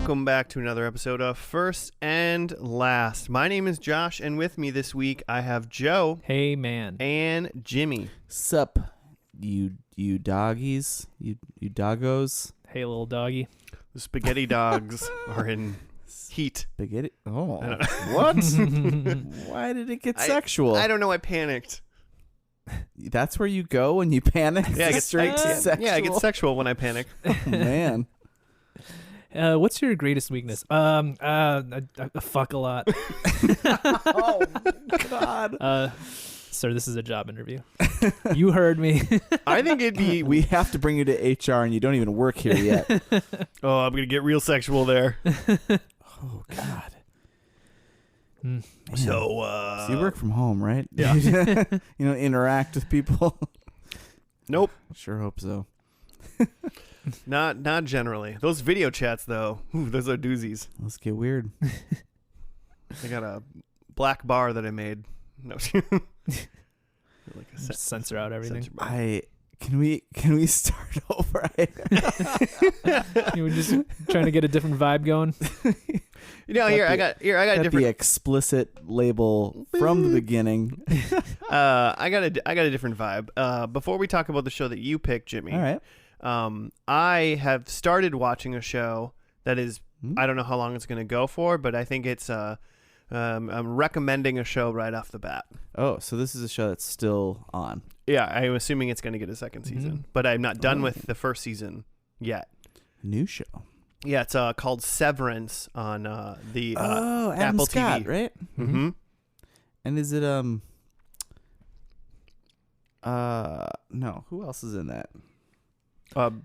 Welcome back to another episode of First and Last. My name is Josh, and with me this week I have Joe. Hey, man. And Jimmy. Sup, you doggies, you doggos. Hey, little doggy. The spaghetti dogs are in heat. Spaghetti. Oh, what? Why did it get sexual? I don't know. I panicked. That's where you go when you panic. Yeah, I get straight to sexual. Yeah, I get sexual when I panic. Oh, man. What's your greatest weakness? I fuck a lot. Oh, God. Sir, this is a job interview. You heard me. I think it'd be. We have to bring you to HR, and you don't even work here yet. Oh, I'm gonna get real sexual there. Oh, God. Man. So you work from home, right? Yeah. You don't interact with people. Nope. Sure hope so. Not generally. Those video chats though, those are doozies. Let's get weird. I got a black bar that I made. No. Like a Just censor out everything. Can we start over? You were just trying to get a different vibe going. I got a the different explicit label from the beginning. I got a different vibe. Before we talk about the show that you picked, Jimmy. All right. I have started watching a show that is I don't know how long it's going to go for, but I think it's I'm recommending a show right off the bat. Oh, so this is a show that's still on. Yeah, I'm assuming it's going to get a second season, but I'm not done with the first season yet. New show. Yeah, it's called Severance on the Adam Apple Scott, TV. right? Mm-hmm. And is it no, who else is in that?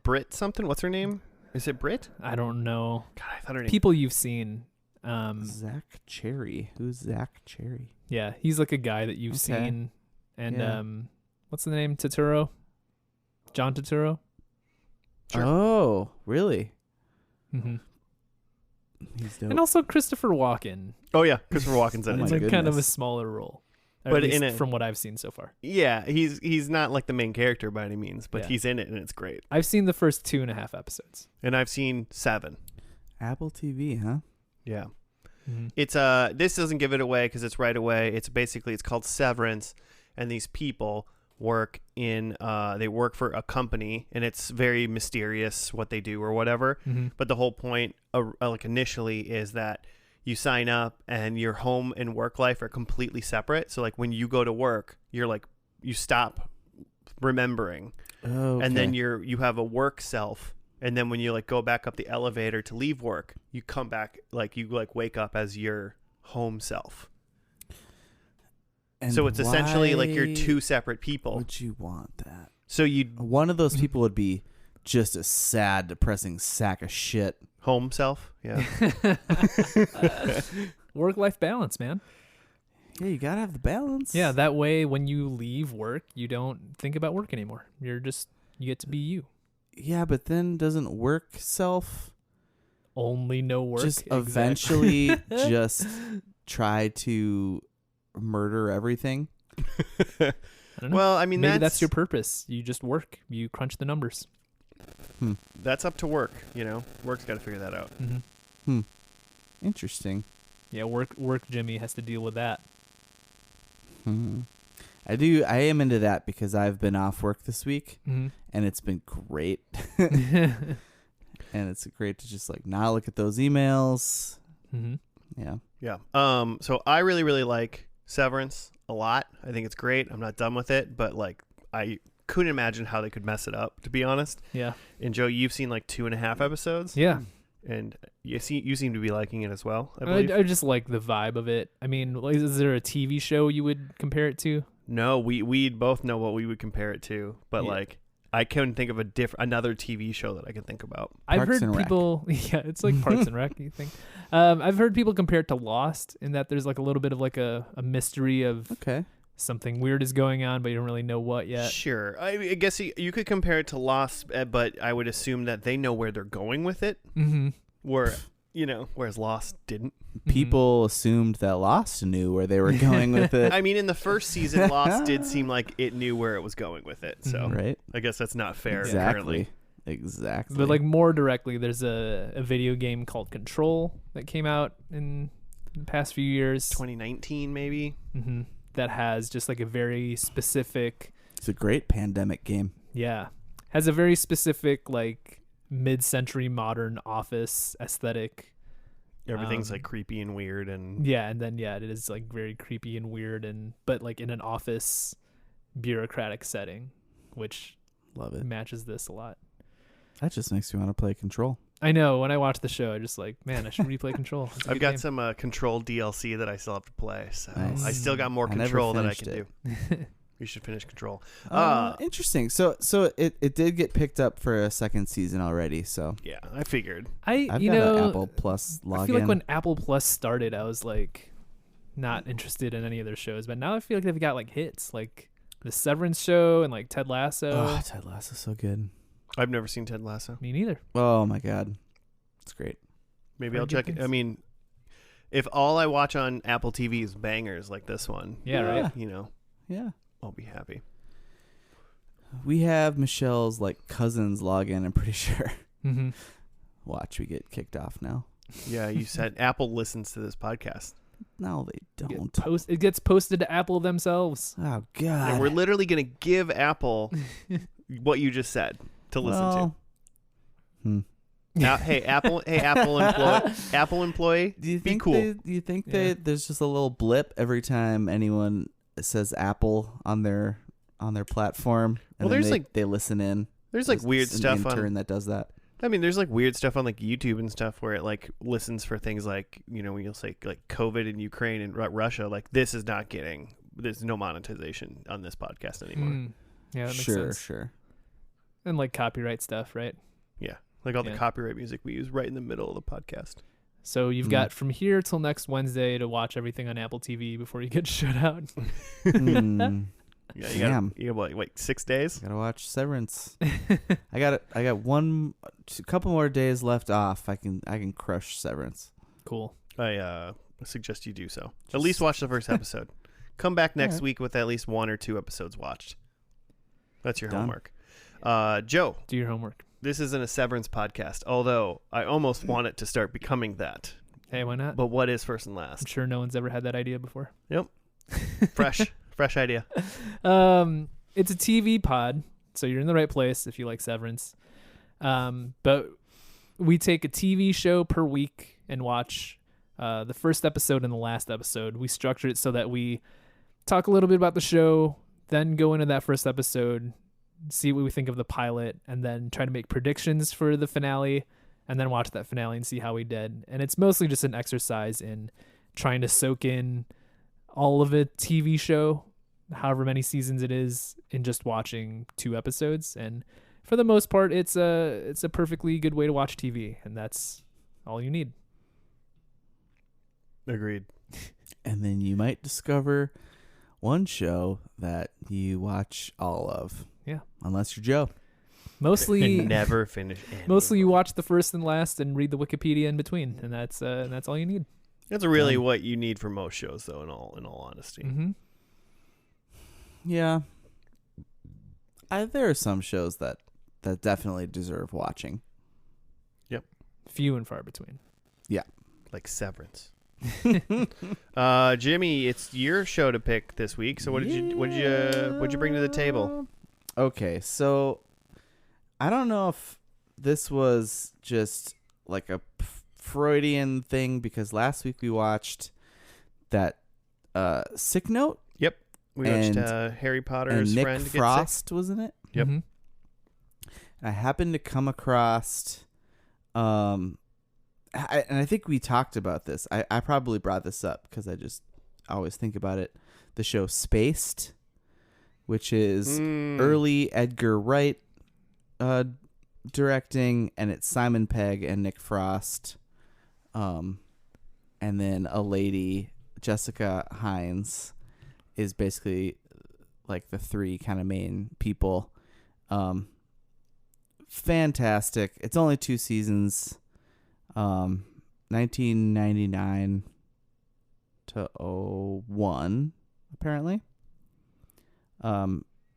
Brit something? What's her name? Is it Brit? I don't know. God, I thought her name. People you've seen. Zach Cherry. Who's Zach Cherry? Yeah, he's like a guy that you've seen. And Yeah. What's the name? Turturro? John Turturro? Sure. Oh, really? Mm-hmm. He's dope. And also Christopher Walken. Oh yeah, Christopher Walken's in Oh it. my It's like kind of a goodness. smaller role. Or But at least in it- from what I've seen so far. Yeah, he's not like the main character by any means, but Yeah. he's in it and it's great. I've seen the first 2.5 episodes. And I've seen 7. Apple TV, huh? Yeah. Mm-hmm. It's this doesn't give it away because it's right away. It's called Severance, and these people work for a company, and it's very mysterious what they do or whatever. Mm-hmm. But the whole point, like initially, is that you sign up and your home and work life are completely separate. So like when you go to work, you're like you stop remembering, Oh, and then you have a work self. And then when you like go back up the elevator to leave work, you come back you wake up as your home self. So it's essentially like you're two separate people. Would you want that? So you One of those people would be just a sad, depressing sack of shit. home self, yeah. Work-life balance, man. Yeah, you gotta have the balance. Yeah, that way when you leave work, you don't think about work anymore. You get to be you. Yeah, but then doesn't work self Only no work. just Exactly. eventually just try to murder everything? I don't know. Well, I mean, Maybe that's your purpose. You just work. You crunch the numbers. that's up to work. Work's got to figure that out. Mm-hmm. Interesting. Yeah, work. Jimmy has to deal with that. I am into that because I've been off work this week, Mm-hmm. and it's been great. And it's great to just like not look at those emails. Mm-hmm. Yeah. Yeah. So I really, really like Severance a lot. I think it's great. I'm not done with it, but like I couldn't imagine how they could mess it up, to be honest. Yeah. And Joe, you've seen like 2.5 episodes. Yeah. And you seem to be liking it as well, I believe. I just like the vibe of it. I mean, is there a TV show you would compare it to? No, we both know what we would compare it to, but Yeah. like I couldn't think of another TV show that I could think about. I've Parks heard and Rec. people. Yeah, it's like Parks and Rec. You think? I've heard people compare it to Lost in that there's like a little bit of like a mystery of Okay. something weird is going on, but you don't really know what yet. Sure. I guess you could compare it to Lost, but I would assume that they know where they're going with it, Mm-hmm. whereas Lost didn't. People assumed that Lost knew where they were going with it. I mean, in the first season, Lost did seem like it knew where it was going with it, so Mhm. Right? I guess that's not fair currently. Exactly. But like more directly, there's a video game called Control that came out in the past few years. 2019 maybe. That has just like a very specific, it's a great pandemic game. has a very specific like mid-century modern office aesthetic. Everything's like creepy and weird and And then it is like very creepy and weird, and but like in an office bureaucratic setting, which Love it. matches this a lot. That just makes me want to play Control. I know, when I watch the show, I just like, man, I should replay Control. It's a I've good got game. some Control DLC that I still have to play. So Nice. I still got more I never Control that I finished can it. do. You should finish Control. Interesting. So it did get picked up for a second season already. So Yeah, I figured. I've got an Apple Plus login. I feel like when Apple Plus started, I was like not interested in any of their shows, but now I feel like they've got like hits, like the Severance show and like Ted Lasso. Oh, Ted Lasso's so good. I've never seen Ted Lasso. Me neither. Oh my God, it's great. Maybe Heard I'll good check it. things. I mean, if all I watch on Apple TV is bangers like this one, Yeah, right. you know, Yeah. I'll be happy. We have Michelle's like cousin's login. I'm pretty sure. Mm-hmm. Watch, we get kicked off now. Yeah, you said Apple listens to this podcast. No, they don't. It gets posted to Apple themselves. Oh God. And we're literally going to give Apple what you just said to listen Hmm. to. Hey, Apple employee, Do you be think cool. do you think Yeah. there's just a little blip every time anyone says Apple on their platform? Well, And then there's, they listen in. There's like weird an stuff intern on. that does that. I mean, there's like weird stuff on like YouTube and stuff where it like listens for things like, you know, when you'll say like COVID in Ukraine and Russia, like this is not getting, there's no monetization on this podcast anymore. Mm. Yeah, that makes Sure, sense. sure. And like copyright stuff, right? Yeah. Like all the Yeah. copyright music we use right in the middle of the podcast. So you've Mm. got from here till next Wednesday to watch everything on Apple TV before you get shut out. Hmm. Yeah, Damn. you got what, wait, 6 days? Gotta watch Severance. I got a couple more days left off. I can crush Severance. Cool. I suggest you do so. At least watch the first episode. Come back next Alright. week with at least 1 or 2 episodes watched. That's your Done. homework. Joe, Do your homework. this isn't a Severance podcast, although I almost want it to start becoming that. Hey, why not? But what is first and I'm last? sure no one's ever had that idea before. Fresh idea. It's a TV pod, so you're in the right place if you like Severance. But we take a TV show per week and watch the first episode and the last episode. We structure it so that we talk a little bit about the show, then go into that first episode, see what we think of the pilot, and then try to make predictions for the finale, and then watch that finale and see how we did. And it's mostly just an exercise in trying to soak in all of a TV show, however many seasons it is, in just watching 2 episodes. And for the most part, it's a perfectly good way to watch TV, and that's all you need. Agreed. And then you might discover one show that you watch all of. Yeah. Unless you're Joe. Mostly, And never finish any mostly of you them. watch the first and last and read the Wikipedia in between, and that's all you need. That's really Done. what you need for most shows, though. In all honesty, Mm-hmm. Yeah. There are some shows that definitely deserve watching. Few and far between. like Severance. Jimmy, it's your show to pick this week. So what'd you bring to the table? Okay, so I don't know if this was just like a Freudian thing because last week we watched that Sick Note We watched And- Harry and Potter's Nick friend get sick. Frost was in it. Yep. Mhm. I happened to come across, and I think we talked about this. I probably brought this up because I just always think about it. The show Spaced, which is Mm. early Edgar Wright directing, and it's Simon Pegg and Nick Frost, and then a lady, Jessica Hines, is basically like the 3 kind of main people. Fantastic. It's only 2 seasons. 1999 to 01 apparently.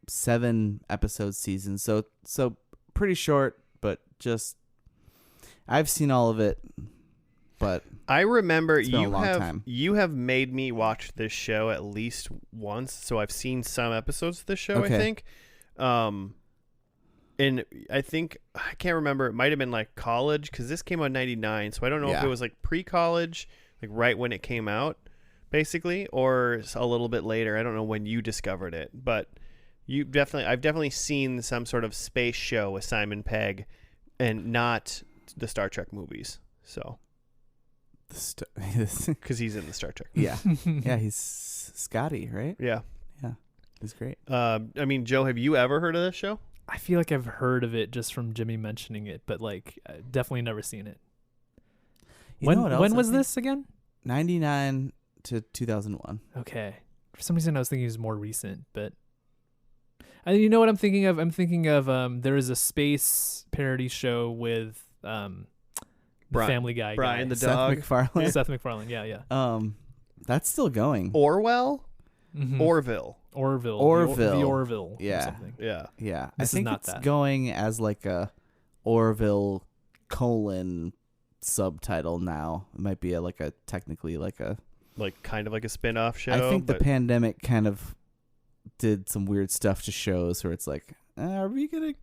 7 episode seasons. So pretty short, but just I've seen all of it, but I remember It's been a long time. you have made me watch this show at least once, so I've seen some episodes of the show. Okay. I think, and I think I can't remember. It might have been like college because this came out in '99, so I don't know if Yeah. it was like pre-college, like right when it came out, basically, or a little bit later. I don't know when you discovered it, but I've definitely seen some sort of space show with Simon Pegg, and not the Star Trek movies. So. Because he's in the Star Trek. yeah, yeah, he's Scotty, right? Yeah. He's great. I mean, Joe, have you ever heard of this show? I feel like I've heard of it just from Jimmy mentioning it, but like I've definitely never seen it. You know what else When I was think? this again? 99 to 2001. Okay. For some reason I was thinking it was more recent, but you know what I'm thinking of? I'm thinking of there is a space parody show with the Family Guy Brian guy. the dog. Seth MacFarlane. Seth MacFarlane. Yeah. That's still going. Orwell? Mhm. Orville. Orville. Orville. The Orville. Yeah. Or something. Yeah. Yeah, This is I think not it's that. going as like a Orville : subtitle now. It might be technically like a. Like kind of like a spin-off show. I think the but pandemic kind of did some weird stuff to shows where it's like, are we gonna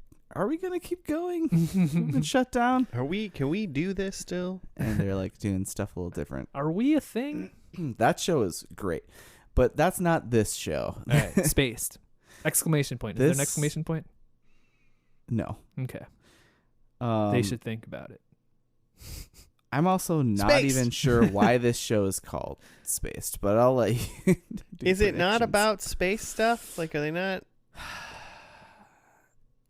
keep going? We've been shut down, can we do this still? and they're like doing stuff a little different. Are we a thing? That show is great, but that's not this show. All right. Spaced. Exclamation point. Is there an This- exclamation point? No. Okay. Um, They should think about it. I'm also not Spaced. even sure why this show is called Spaced, but I'll let you. do Is it not predictions. about space stuff? Like, are they not?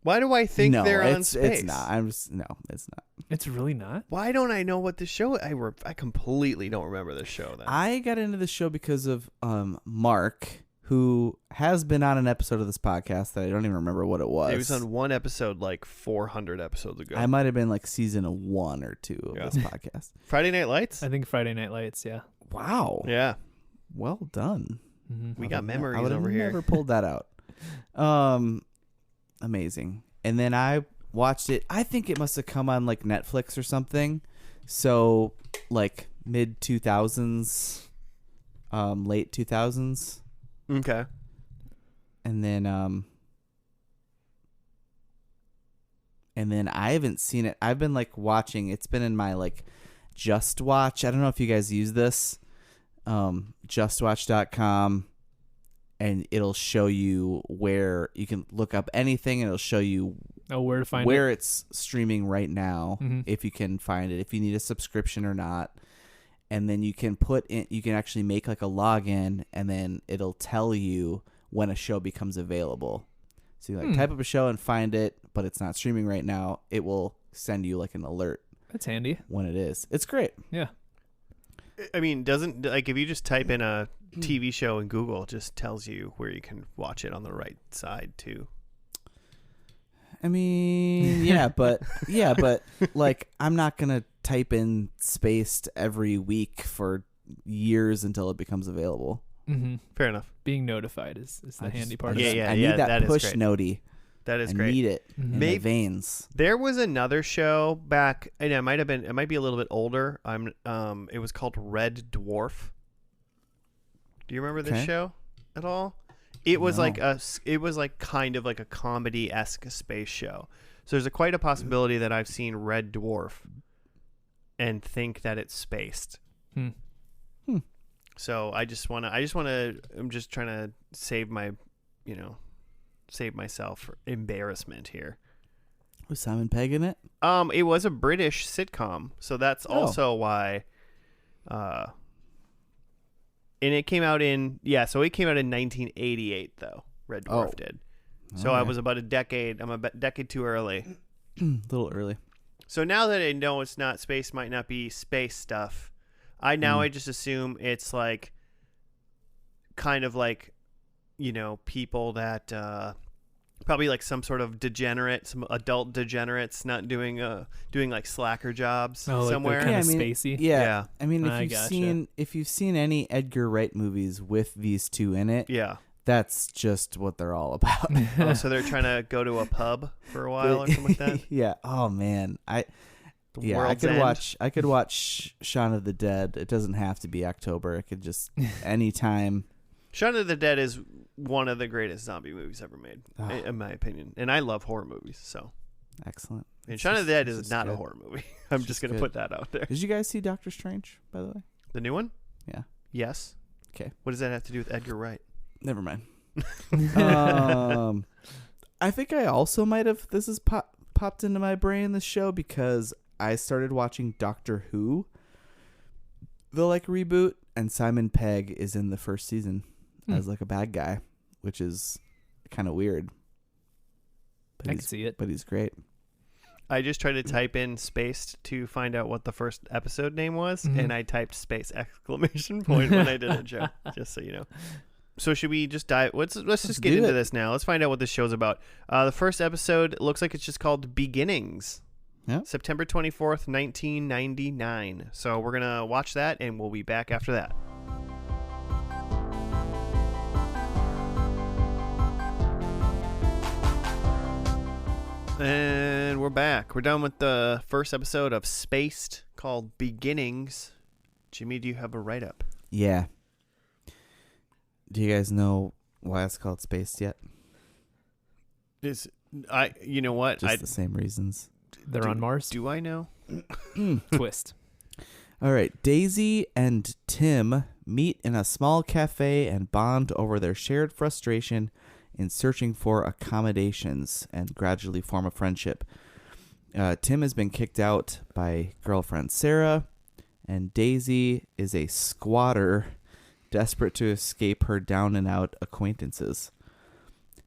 Why do I think no, they're on it's space? not. It's not. It's really not. Why don't I know what the show? I completely don't remember this show. Then I got into the show because of Mark, who has been on an episode of this podcast that I don't even remember what it was. it was on one episode like 400 episodes ago. I might have been like season 1 or 2 of Yeah. this podcast. Friday Night Lights. I think Friday Night Lights. Yeah. Wow. Yeah, Well done. Mm-hmm. we I got would memories I would have over here. never pulled that out. Amazing. And then I watched it. I think it must have come on like Netflix or something. So like mid 2000s, late 2000s, Okay. and then I haven't seen it. I've been like watching. It's been in my like Just Watch. I don't know if you guys use this. JustWatch.com. And it'll show you where you can look up anything, and it'll show you Oh, where to find where it? it's streaming right now, Mhm. if you can find it, if you need a subscription or not. And then you can actually make like a login, and then it'll tell you when a show becomes available. So you like type up a show and find it, but it's not streaming right now. It will send you like an alert That's handy. when it is. It's great. Yeah. I mean, doesn't like if you just type in a TV show in Google, it just tells you where you can watch it on the right side too. I mean, but like I'm not gonna type in Spaced every week for years until it becomes available. Mm-hmm. Fair enough. Being notified is the handy part. Yeah, of it. yeah. I need that that is push great. notey. That is I great. need it Mhm. in my Maybe- veins. There was another show back, and it might be a little bit older. It was called Red Dwarf. Do you remember this Okay. show at all? It was No. it was like kind of like a comedy-esque space show. So there's quite a possibility that I've seen Red Dwarf and think that it's spaced. Hmm. So I'm just trying to save myself embarrassment here. Was Simon Pegg in it? It was a British sitcom, so that's Oh. also why. And it came out in 1988 though. Red Dwarf Oh. did. So I Okay. was about a decade. I'm a decade too early. A little early. So now that I know it's not space, might not be space stuff. I just assume it's like, kind of like, people that probably like some sort of degenerate, some adult degenerates, not doing like slacker jobs Oh, like somewhere. they're Yeah, kind I of mean, spacey. I mean, I gotcha. if you've seen any Edgar Wright movies with these two in it, Yeah. That's just what they're all about. Oh, so they're trying to go to a pub for a while or something like that? Yeah. Oh man. I World's could End? watch Shaun of the Dead. It doesn't have to be October. It could just anytime. Shaun of the Dead is one of the greatest zombie movies ever made, Oh. in my opinion. And I love horror movies, so. Excellent. And It's Shaun of the Dead it's is just not a good. horror movie. I'm It's just just going to good. put that out there. Did you guys see Doctor Strange, by the way? The new one? Yeah. Yes. Okay. What does that have to do with Edgar Wright? Never mind. I think I also might have. This has popped into my brain, this show, because I started watching Doctor Who, the reboot, and Simon Pegg is in the first season as a bad guy, which is kind of weird. But I can see it. But he's great. I just tried to type in Spaced to find out what the first episode name was, and I typed space exclamation point when I did it, Joe, just so you know. So should we just dive? Let's just get do into it. this now. Let's find out what this show's about. The first episode looks like it's just called Beginnings. Yeah. September 24th, 1999. So we're going to watch that, and we'll be back after that. And we're back. We're done with the first episode of Spaced called Beginnings. Jimmy, do you have a write-up? Yeah. Do you guys know why it's called Spaced yet? You know what? Just the same reasons. They're on Mars. Do I know? Twist. All right. Daisy and Tim meet in a small cafe and bond over their shared frustration in searching for accommodations and gradually form a friendship. Tim has been kicked out by girlfriend Sarah, and Daisy is a squatter desperate to escape her down-and-out acquaintances.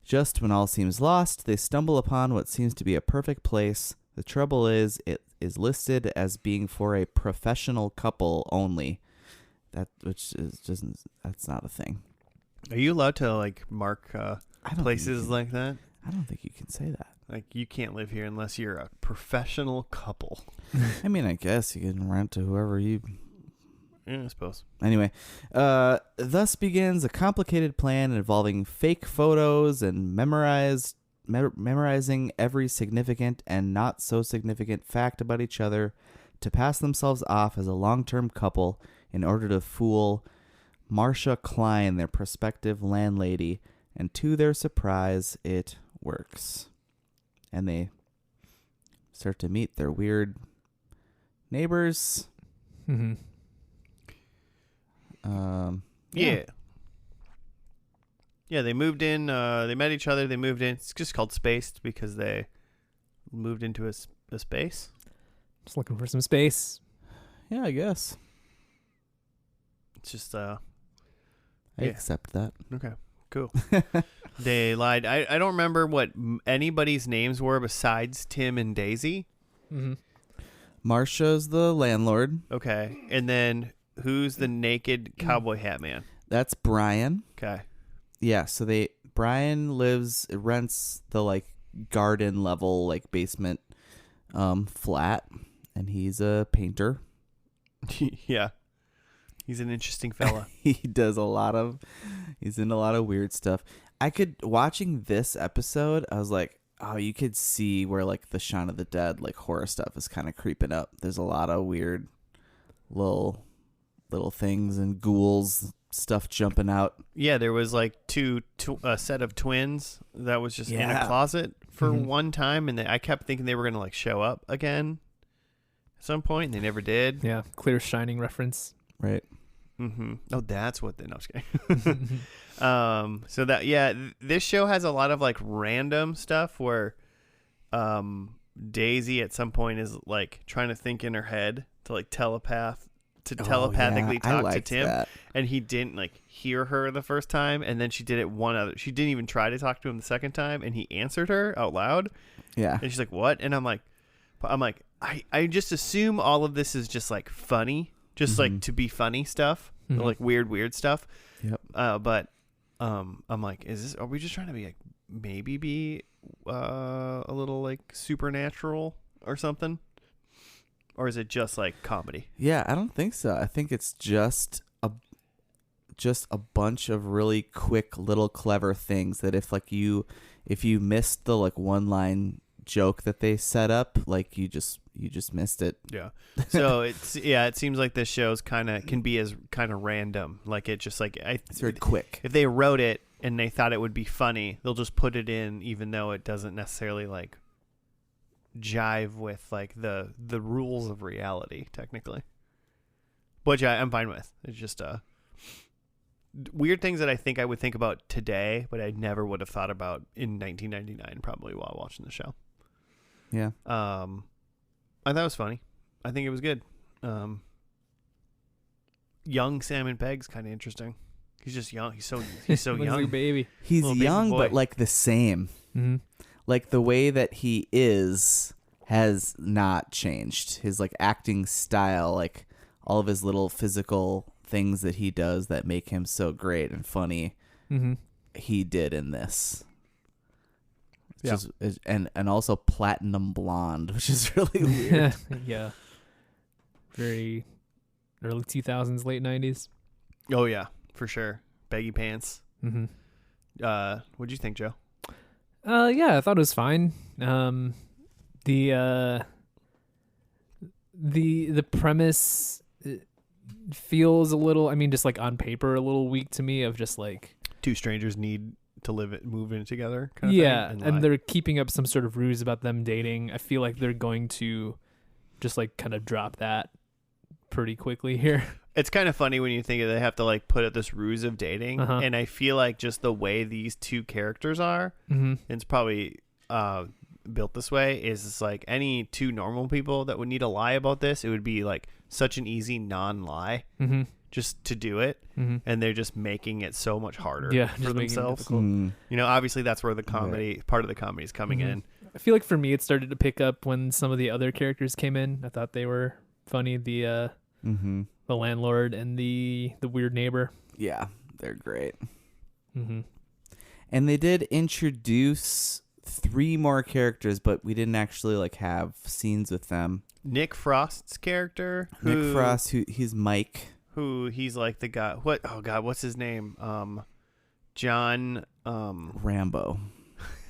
Just when all seems lost, they stumble upon what seems to be a perfect place. The trouble is, it is listed as being for a professional couple only. That's not a thing. Are you allowed to mark I don't think places you can- like that? I don't think you can say that. Like you can't live here unless you're a professional couple. I mean, I guess you can rent to whoever you. Yeah, I suppose. Anyway, thus begins a complicated plan involving fake photos and memorizing every significant and not so significant fact about each other to pass themselves off as a long-term couple in order to fool Marcia Klein, their prospective landlady, and to their surprise, it works. And they start to meet their weird neighbors. Mm-hmm. Yeah. Yeah, they moved in. They met each other. They moved in. It's just called Spaced because they moved into a space. Just looking for some space. Yeah, I guess. It's just I Yeah. accept that. okay. Cool. They lied. I don't remember what anybody's names were besides Tim and Daisy. Mm-hmm. Marcia's the landlord. Okay. And then who's the naked cowboy hat man? That's Brian. Okay. Yeah, so Brian rents the garden level flat, basement flat, and he's a painter. Yeah. He's an interesting fella. He's in a lot of weird stuff. Watching this episode, I was like, oh, you could see where the Shaun of the Dead horror stuff is kind of creeping up. There's a lot of weird little things and ghouls stuff jumping out. Yeah, there was a set of twins that was just in a Yeah. closet for Mhm. one time, and I kept thinking they were gonna show up again at some point, and they never did. Yeah, clear Shining reference. Right. Mm-hmm. Oh, that's what they. No, I'm just kidding. So that this show has a lot of random stuff where, Daisy at some point is trying to think in her head to telepathically talk to Tim. That. And he didn't hear her the first time, and then she did it she didn't even try to talk to him the second time, and he answered her out loud, Yeah. and she's like, what? And I'm like I just assume all of this is just funny, just Mhm. to be funny stuff, Mhm. weird stuff. Yep. But I'm like, are we just trying to be maybe be a little supernatural or something, or is it just comedy? Yeah, I don't think so. I think it's just just a bunch of really quick little clever things that if you missed the like one line joke that they set up, like you just missed it. Yeah. So it seems like this show's can be as kind of random. Like it just like It's very quick. if they wrote it and they thought it would be funny, they'll just put it in even though it doesn't necessarily like jive with like the rules of reality technically. Which I'm fine with. It's just weird things that I think I would think about today, but I never would have thought about in 1999 probably while watching the show. Yeah. I thought it was funny. I think it was good. Young Simon Pegg's kind of interesting. He's just young. He's so Looks like a young. baby. He's Little baby young, boy. but like the same. Mm-hmm. Like the way that he has not changed. His like acting style, like all of his little physical things that he does that make him so great and funny, Mm-hmm. he did in this. Yeah. And also platinum blonde, which is really weird. Yeah. Very early 2000s, late 90s. Oh yeah, for sure. Baggy pants. Mm-hmm. What'd you think, Joe? Yeah, I thought it was fine. The premise feels a little, I mean, just like on paper, a little weak to me. Of just like Two strangers move in together. Kind of yeah, thing, and lie. they're keeping up some sort of ruse about them dating. I feel like they're going to just like kind of drop that pretty quickly here. It's kind of funny when you think they have to like put up this ruse of dating, Uh-huh. and I feel like just the way these two characters are, Mm-hmm. and it's probably built this way, is it's like any two normal people that would need to lie about this, it would be like such an easy non-lie Mm-hmm. just to do it, Mm-hmm. and they're just making it so much harder Yeah, for just making it themselves. difficult. You know, obviously that's where the comedy part of the comedy is coming Mhm. in. I feel like for me, it started to pick up when some of the other characters came in. I thought they were funny. The landlord and the weird neighbor. Yeah, they're great. Mm-hmm. And they did introduce 3 more characters, but we didn't actually like have scenes with them. Nick Frost's character, Nick Frost, he's Mike. who he's like the guy. What's his name? John Rambo.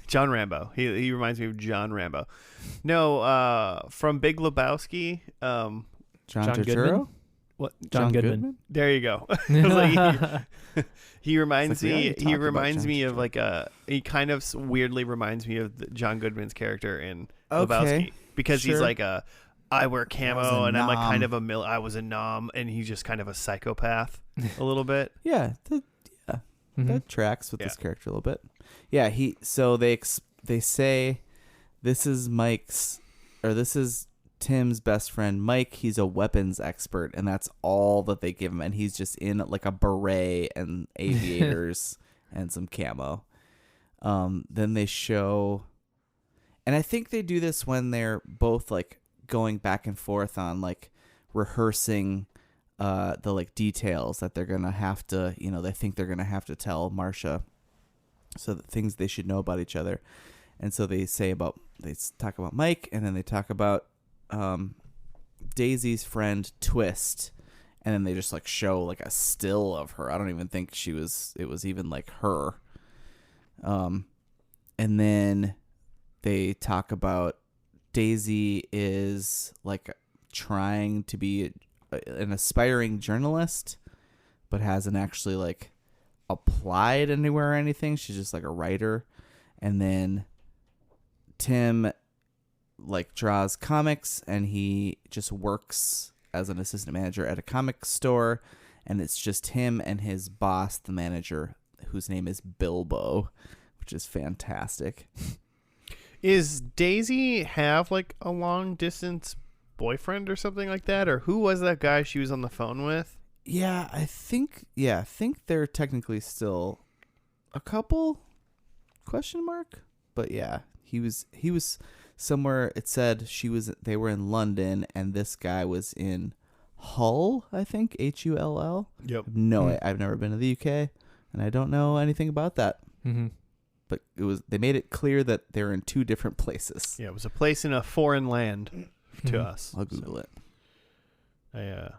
John Rambo. He reminds me of John Rambo. No, from Big Lebowski. John John Turturro? Goodman? What? John Goodman. There you go. Like, he reminds It's like, we me. already He talked about reminds John me of Turturro. like he kind of weirdly reminds me of John Goodman's character in Okay. Lebowski because he's Sure. like I wear was camo a and I'm like kind nom. of I was a nom, and he's just kind of a psychopath a little bit. Yeah, Mhm. that tracks with Yeah. this character a little bit. Yeah, they say this is this is Tim's best friend Mike. He's a weapons expert, and that's all that they give him, and he's just in like a beret and aviators and some camo. Then they show, and I think they do this when they're both like going back and forth on like rehearsing the like details that they're gonna have to, they think they're gonna have to tell Marcia, so the things they should know about each other. And so they talk about Mike, and then they talk about Daisy's friend Twist, and then they just like show like a still of her. I don't even think it was even like her. And then they talk about Daisy is like trying to be an aspiring journalist, but hasn't actually like applied anywhere or anything. She's just like a writer. And then Tim like draws comics, and he just works as an assistant manager at a comic store, and it's just him and his boss, the manager, whose name is Bilbo, which is fantastic. Is Daisy have like a long distance boyfriend or something like that, or who was that guy she was on the phone with? Yeah, I think they're technically still a couple, ? But yeah, he was somewhere. It said they were in London, and this guy was in Hull, I think, Hull. Yep. No, I've never been to the UK, and I don't know anything about that. Mm-hmm. But they made it clear that they're in 2 different places. Yeah, it was a place in a foreign land to Mhm. us. I'll Google it. Yeah.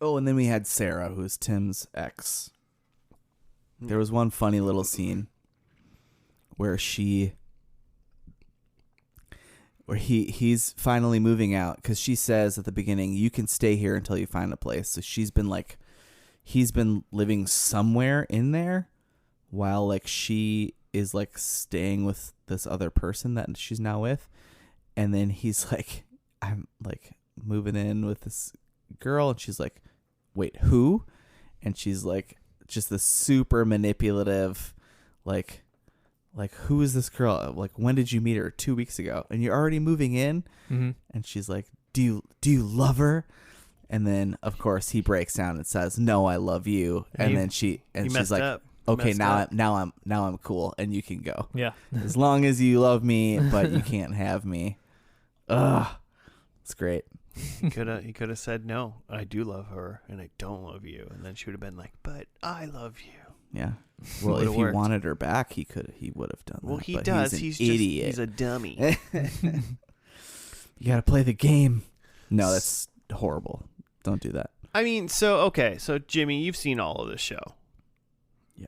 Oh, and then we had Sarah, who's Tim's ex. There was one funny little scene where he's finally moving out because she says at the beginning, you can stay here until you find a place. So he's been living somewhere in there while like she is like staying with this other person that she's now with. And then he's like, I'm like moving in with this girl. And she's like, wait, who? And she's like, just this super manipulative, like who is this girl? Like, when did you meet her? 2 weeks ago, and you're already moving in. Mm-hmm. And she's like, do you love her? And then of course he breaks down and says, no, I love you. And then she's like, up. okay, Messed now up. I'm cool and you can go Yeah. as long as you love me, but you can't have me. Ugh, it's great. He could have said, no, I do love her and I don't love you. And then she would have been like, but I love you. Yeah. Well, if Would've he worked. wanted her back, he would have done that. Well, he but does. He's He's an idiot. He's a dummy. You got to play the game. No, that's horrible. Don't do that. I mean, so Jimmy, you've seen all of this show. Yeah.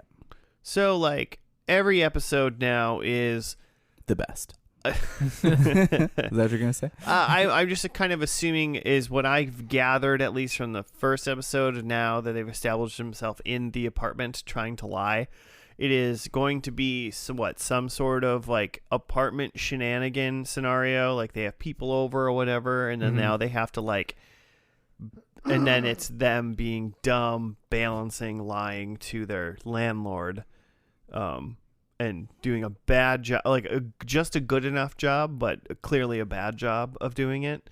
So like every episode now is The best. Is that what you're going to say? I'm just kind of assuming is what I've gathered, at least from the first episode, now that they've established himself in the apartment trying to lie. It is going to be some sort of like apartment shenanigan scenario. Like they have people over or whatever. And then now they have to like, and then it's them being dumb, balancing, lying to their landlord. And doing a bad job, like just a good enough job, but clearly a bad job of doing it,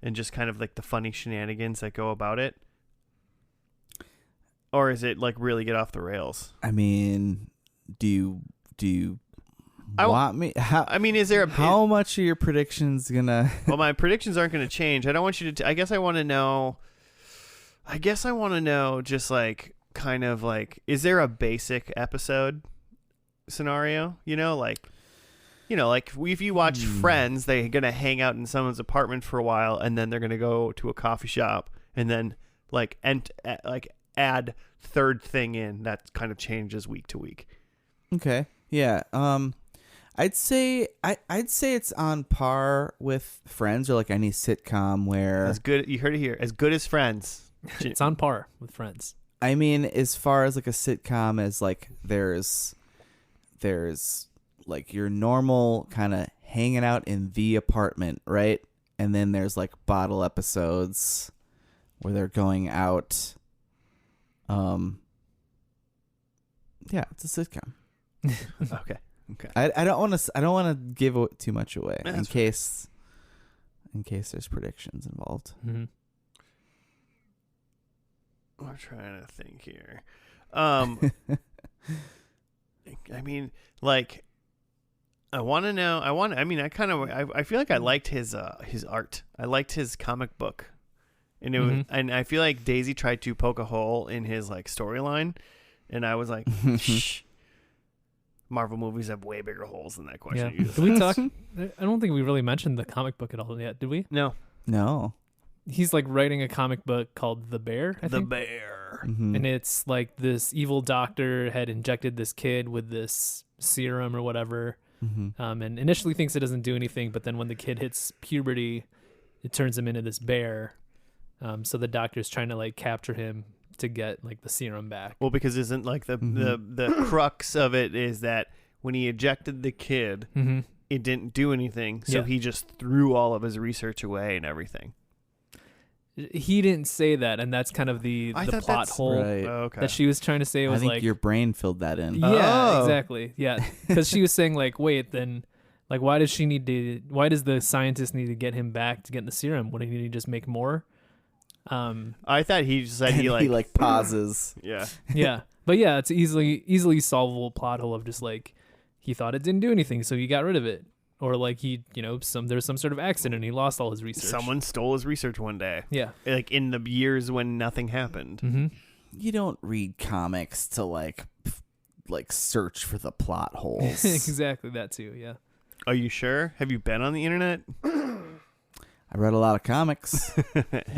and just kind of like the funny shenanigans that go about it. Or is it like really get off the rails? I mean, do you want me? I mean, is there how much are your predictions gonna? Well, my predictions aren't going to change. I don't want you to. I guess I want to know. Just like kind of like, is there a basic episode scenario? Like if you watch Friends, they're gonna hang out in someone's apartment for a while, and then they're gonna go to a coffee shop, and then add third thing in that kind of changes week to week. Okay, yeah. I'd say it's on par with Friends or like any sitcom where As good, you heard it here, as good as Friends. It's on par with Friends. I mean, as far as like a sitcom, as like there's like your normal kind of hanging out in the apartment, right? And then there's like bottle episodes where they're going out. Yeah, it's a sitcom. Okay. I don't want to give too much away in case there's predictions involved. Mm-hmm. I'm trying to think here. I mean, like, I want to know. I feel like I liked his art. I liked his comic book, and and I feel like Daisy tried to poke a hole in his like storyline, and I was like, shh. Marvel movies have way bigger holes than that question. Yeah. Did we talk? I don't think we really mentioned the comic book at all yet, did we? No. He's like writing a comic book called The Bear. I think. Bear. Mm-hmm. And it's like this evil doctor had injected this kid with this serum or whatever. Mm-hmm. And initially thinks it doesn't do anything, but then when the kid hits puberty, it turns him into this bear. So the doctor's trying to like capture him to get like the serum back. Well, because isn't like the crux of it is that when he ejected the kid, it didn't do anything, so he just threw all of his research away and everything. He didn't say that, and that's kind of the plot hole right. that she was trying to say. Was I think like your brain filled that in. Yeah, exactly. Yeah, because she was saying like, wait, then like why does the scientist need to get him back to get the serum? Wouldn't he just make more? I thought he said he like pauses. Yeah. Yeah, but yeah, it's easily solvable plot hole of just like he thought it didn't do anything, so he got rid of it, or like there's some sort of accident and he lost all his research. Someone stole his research one day. Yeah, like in the years when nothing happened. Mm-hmm. You don't read comics to like search for the plot holes. Exactly that too. Yeah. Are you sure? Have you been on the internet? I read a lot of comics.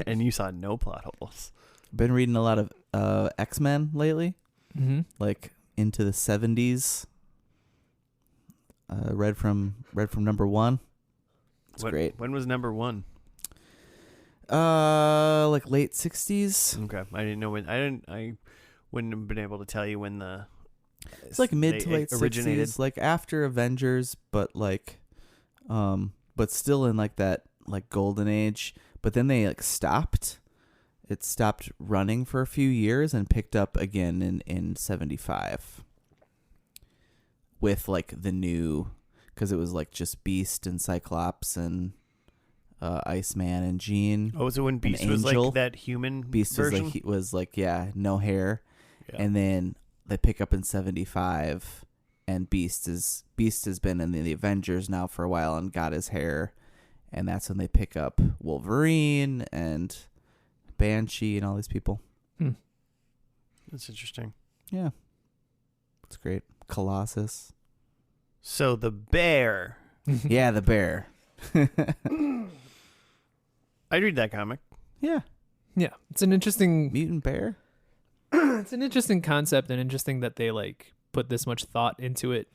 And you saw no plot holes. been reading a lot of X-Men lately, Mm-hmm. like into the 70s. Read from number 1. It's great. When was number 1? Like late 60s. Okay, I didn't know when. I wouldn't have been able to tell you when the. It's like mid to late originated. 60s, like after Avengers, but like, but still in like that like golden age. But then they like stopped. It stopped running for a few years and picked up again in 75. With like the new, because it was like just Beast and Cyclops and Iceman and Jean. Oh, so when Beast An was angel. like that human Beast version? was like yeah, no hair. Yeah. And then they pick up in 75, and Beast has been in the Avengers now for a while and got his hair, and that's when they pick up Wolverine and Banshee and all these people. That's interesting. Yeah, it's great. Colossus. So the bear. Yeah, the bear. I'd read that comic. Yeah, Yeah, it's an interesting. mutant bear. It's an interesting concept, and interesting that they like put this much thought into it.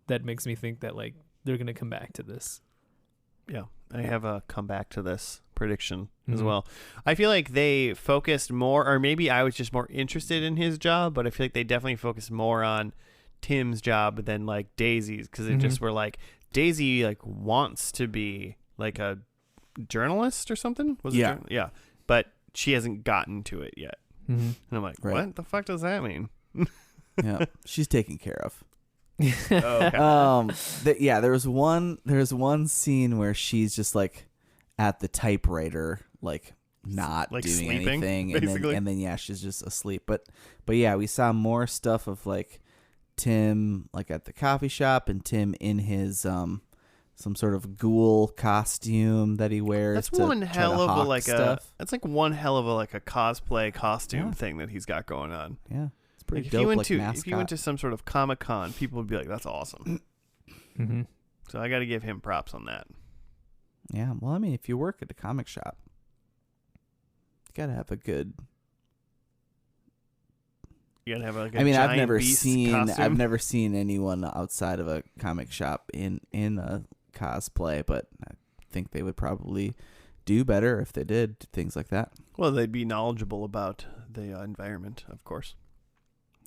That makes me think that like they're gonna come back to this. Yeah, I have a come back to this prediction as Mhm. well. I feel like they focused more, or maybe I was just more interested in his job, but I feel like they definitely focused more on Tim's job than like Daisy's, because it just were like Daisy like wants to be like a journalist or something. Yeah. Yeah, but she hasn't gotten to it yet, Mm-hmm. and I'm like, Right. what the fuck does that mean? Yeah, she's taken care of. Oh, okay. There was one scene where she's just like at the typewriter, like not Like doing sleeping, anything, basically? and then yeah, she's just asleep. But yeah, we saw more stuff of like Tim like at the coffee shop, and Tim in his some sort of ghoul costume that he wears. That's to one try hell to of a hawk like stuff. that's like one hell of a like a cosplay costume Yeah. thing that he's got going on. Yeah, it's pretty Like dope. if you Mascot. went to some sort of Comic-Con, people would be like, "That's awesome." Mm-hmm. So I got to give him props on that. Yeah, well, I mean, if you work at a comic shop, you gotta have a good. You gotta have like a I mean, I've giant never beast seen costume. anyone outside of a comic shop in a cosplay, but I think they would probably do better if they did things like that. Well, they'd be knowledgeable about the environment, of course.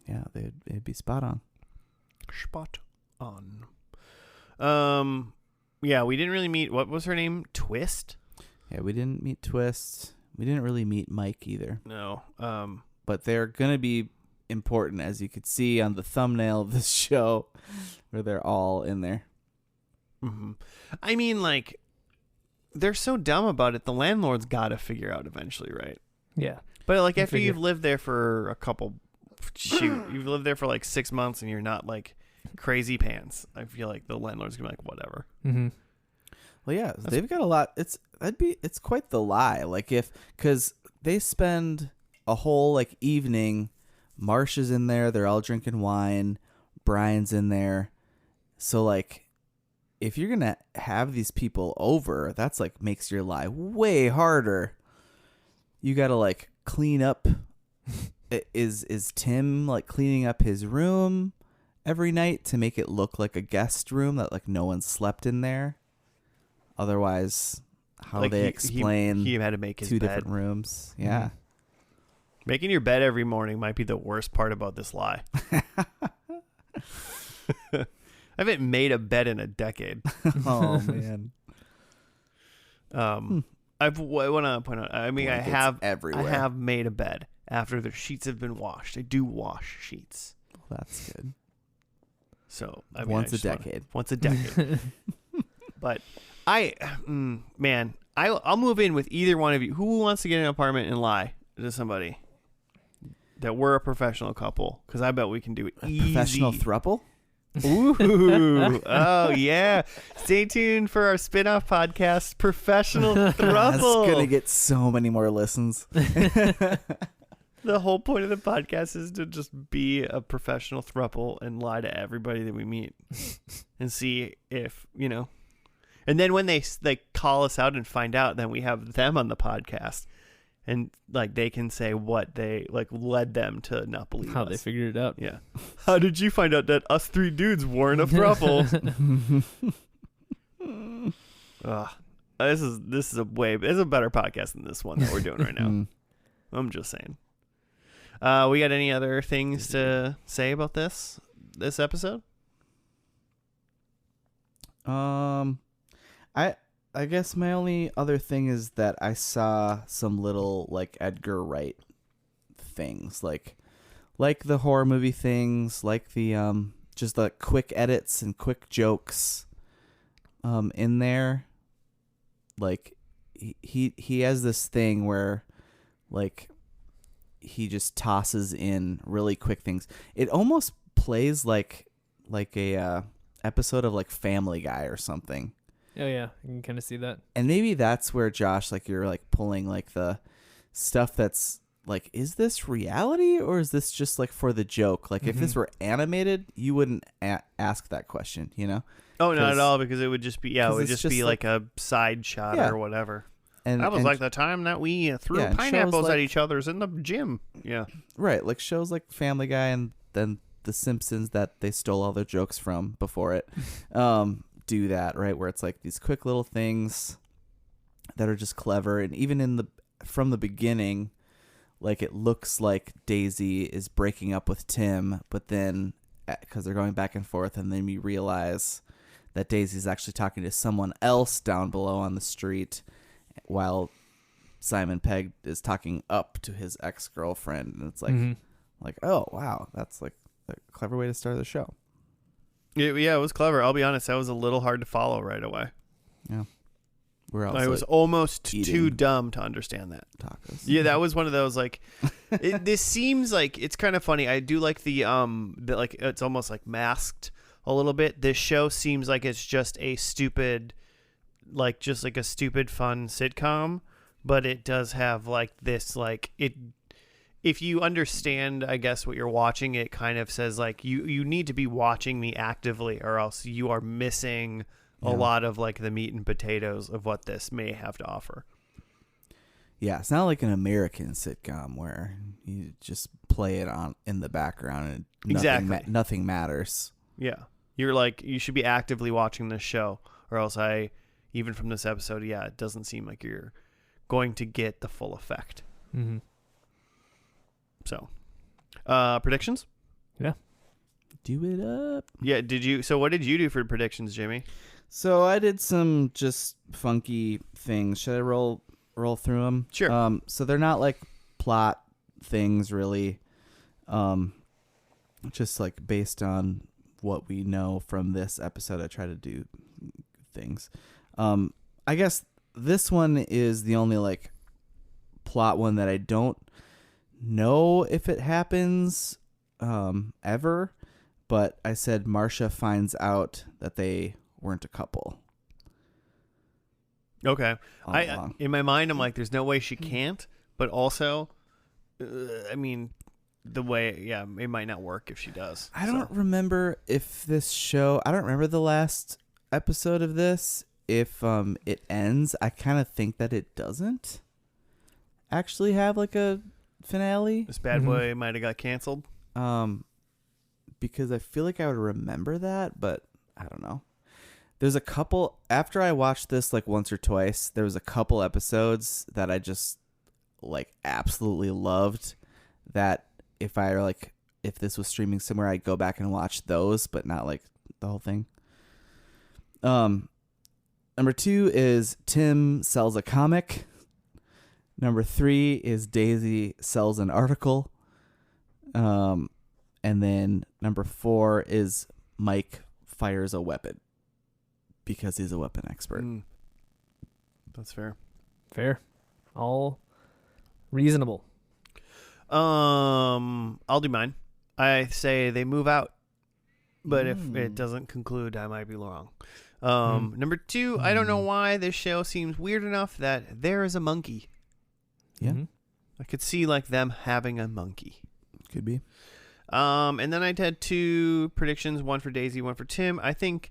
Yeah, it'd be spot on. Spot on. Yeah, we didn't really meet. What was her name? Twist? Yeah, we didn't meet Twist. We didn't really meet Mike either, No. but they're gonna be important, as you could see on the thumbnail of this show, where they're all in there. Mm-hmm. I mean, like, they're so dumb about it. The landlord's got to figure out eventually, right? Yeah. But like, I after figure. you've lived there for a couple, you've lived there for like 6 months, and you're not like crazy pants. I feel like the landlord's gonna be like, whatever. Mm-hmm. Well, yeah, they've got a lot. It's quite the lie. Like because they spend a whole like evening. Marsha's in there. They're all drinking wine. Brian's in there. So like, if you're gonna have these people over, that's like makes your lie way harder. You gotta like clean up. Is Tim like cleaning up his room every night to make it look like a guest room that like no one slept in there? Otherwise, how Like, they he explain had to make his two bed. different rooms? Yeah. Making your bed every morning might be the worst part about this lie. I haven't made a bed in a decade. Oh man. I want to point out. I mean, Blankets I have everywhere. made a bed after the sheets have been washed. I do wash sheets, That's good. so I mean, Once I a just wanna- decade. once a decade. But man, I'll move in with either one of you. Who wants to get an apartment and lie to somebody that we're a professional couple? Because I bet we can do it easy. Professional throuple? Ooh, oh yeah! Stay tuned for our spin-off podcast, Professional That's Throuple. gonna get so many more listens. The whole point of the podcast is to just be a professional throuple and lie to everybody that we meet, and see if And then when they call us out and find out, then we have them on the podcast, and like they can say what they like led them to not believe How us. they figured it out. Yeah. How did you find out that us three dudes weren't a throuple? Ugh. This is a better podcast than this one that we're doing right now. I'm just saying. We got any other things to say about this episode? I guess my only other thing is that I saw some little like Edgar Wright things, like the horror movie things, like the just the quick edits and quick jokes in there. Like he has this thing where like he just tosses in really quick things. It almost plays like a episode of like Family Guy or something. Oh yeah, you can kind of see that. And maybe that's where Josh, like you're like pulling like the stuff that's like, is this reality or is this just like for the joke? Like if this were animated, you wouldn't ask that question, you know? Oh, not at all, because it would just be, it would just be like a side shot or whatever. And that was like the time that we threw pineapples at each other's in the gym. Yeah. Right. Like shows like Family Guy and then The Simpsons that they stole all their jokes from before it. Do that, right? Where it's like these quick little things that are just clever. And even from the beginning, like it looks like Daisy is breaking up with Tim, but then because they're going back and forth, and then you realize that Daisy's actually talking to someone else down below on the street while Simon Pegg is talking up to his ex-girlfriend. And it's like, oh, wow, that's like a clever way to start the show. Yeah, it was clever. I'll be honest, that was a little hard to follow right away. Yeah. I was almost too dumb to understand that. Tacos. Yeah, that was one of those, like, this seems like, it's kind of funny. I do like the like, it's almost like masked a little bit. This show seems like it's just a stupid, like, just like a stupid fun sitcom, but it does have like this, like, if you understand, I guess, what you're watching, it kind of says like you need to be watching me actively, or else you are missing a lot of like the meat and potatoes of what this may have to offer. Yeah, it's not like an American sitcom where you just play it on in the background and nothing matters. Yeah, you're like, you should be actively watching this show, or else even from this episode, it doesn't seem like you're going to get the full effect. Mm-hmm. So, predictions? Yeah. Do it up. Yeah, so what did you do for predictions, Jimmy? So I did some just funky things. Should I roll through them? Sure. So they're not like plot things really. Just like based on what we know from this episode, I try to do things. I guess this one is the only like plot one that I don't know if it happens ever, but I said Marcia finds out that they weren't a couple. Okay. In my mind, I'm like, there's no way she can't, but also, I mean, the way, it might not work if she does. I don't remember if this show, I don't remember the last episode of this. If it ends, I kind of think that it doesn't actually have like a finale. This bad boy might have got canceled. Because I feel like I would remember that, but I don't know. There's a couple, after I watched this like once or twice, there was a couple episodes that I just like absolutely loved, that if this was streaming somewhere, I'd go back and watch those, but not like the whole thing. Number 2 is Tim sells a comic. Number 3 is Daisy sells an article. And then number 4 is Mike fires a weapon because he's a weapon expert. That's fair. Fair. All reasonable. I'll do mine. I say they move out, but if it doesn't conclude, I might be wrong. Number 2, I don't know why this show seems weird enough that there is a monkey. Yeah. I could see like them having a monkey. Could be. And then I had 2 predictions, one for Daisy, one for Tim. I think